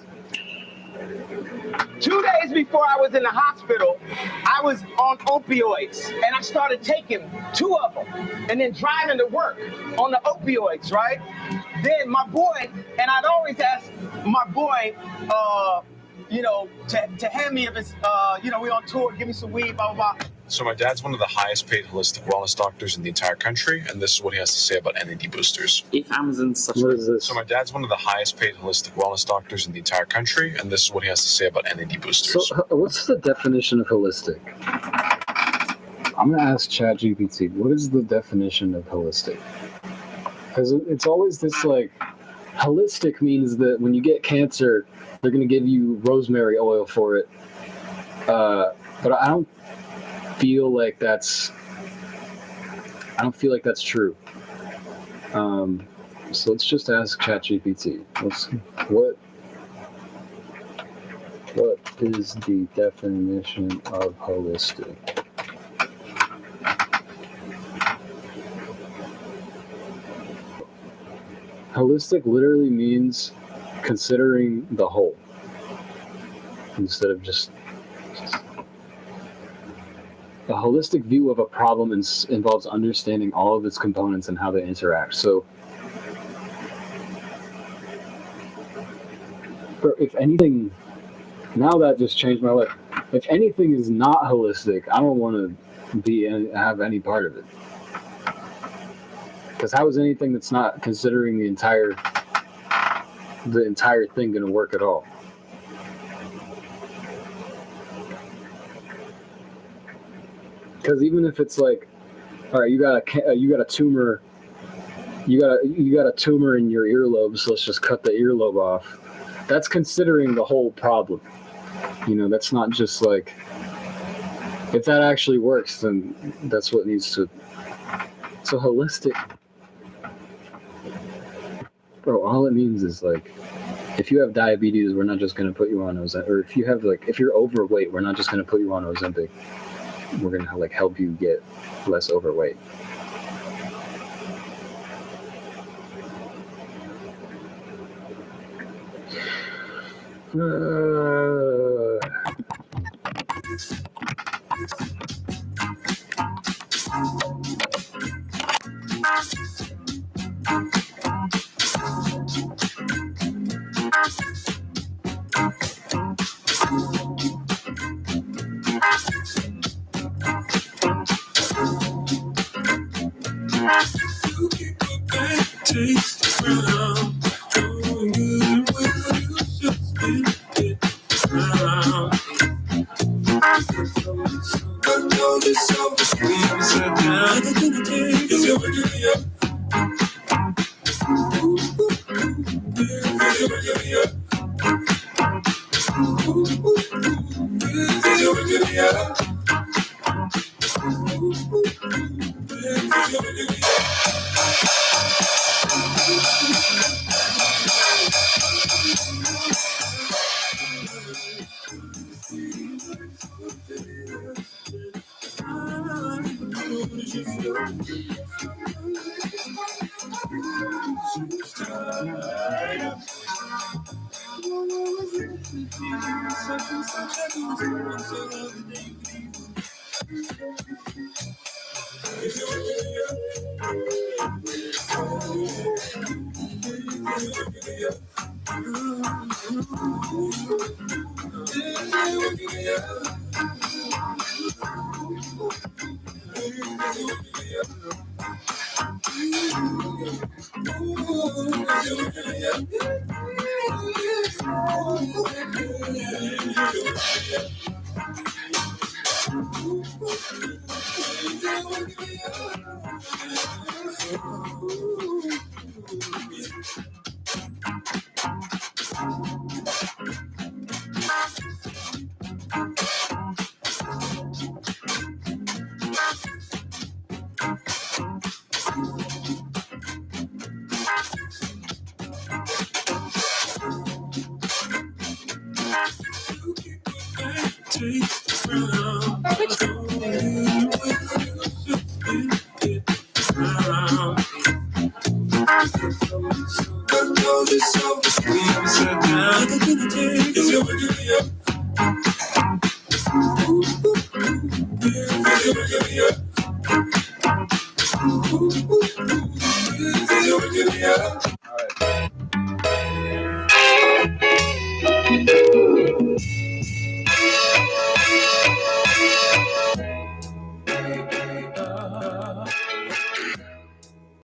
Speaker 17: 2 days before I was in the hospital, I was on opioids, and I started taking 2 of them, and then driving to work on the opioids, right? Then my boy, and I'd always ask my boy, to hand me if it's, we on tour, give me some weed, blah, blah, blah.
Speaker 18: So my dad's one of the highest paid holistic wellness doctors in the entire country, and this is what he has to say about NAD boosters.
Speaker 1: What is this?
Speaker 18: So my dad's one of the highest paid holistic wellness doctors in the entire country, and this is what he has to say about NAD boosters.
Speaker 1: So what's the definition of holistic? I'm going to ask ChatGPT, what is the definition of holistic? Because it's always this like, holistic means that when you get cancer, they're going to give you rosemary oil for it. But I don't feel like that's true. So let's just ask ChatGPT. What is the definition of holistic? Holistic literally means considering the whole instead of just a holistic view of a problem involves understanding all of its components and how they interact. So, if anything, now that just changed my life. If anything is not holistic, I don't want to have any part of it. Because how is anything that's not considering the entire thing going to work at all? Because even if it's like, all right, you got a tumor, you got a tumor in your earlobe, so let's just cut the earlobe off. That's considering the whole problem. That's not just like, if that actually works, then that's what needs to So holistic, bro. All it means is like, if you have diabetes, we're not just gonna put you on Ozempic. Or if you have if you're overweight, we're not just gonna put you on Ozempic. We're gonna help you get less overweight.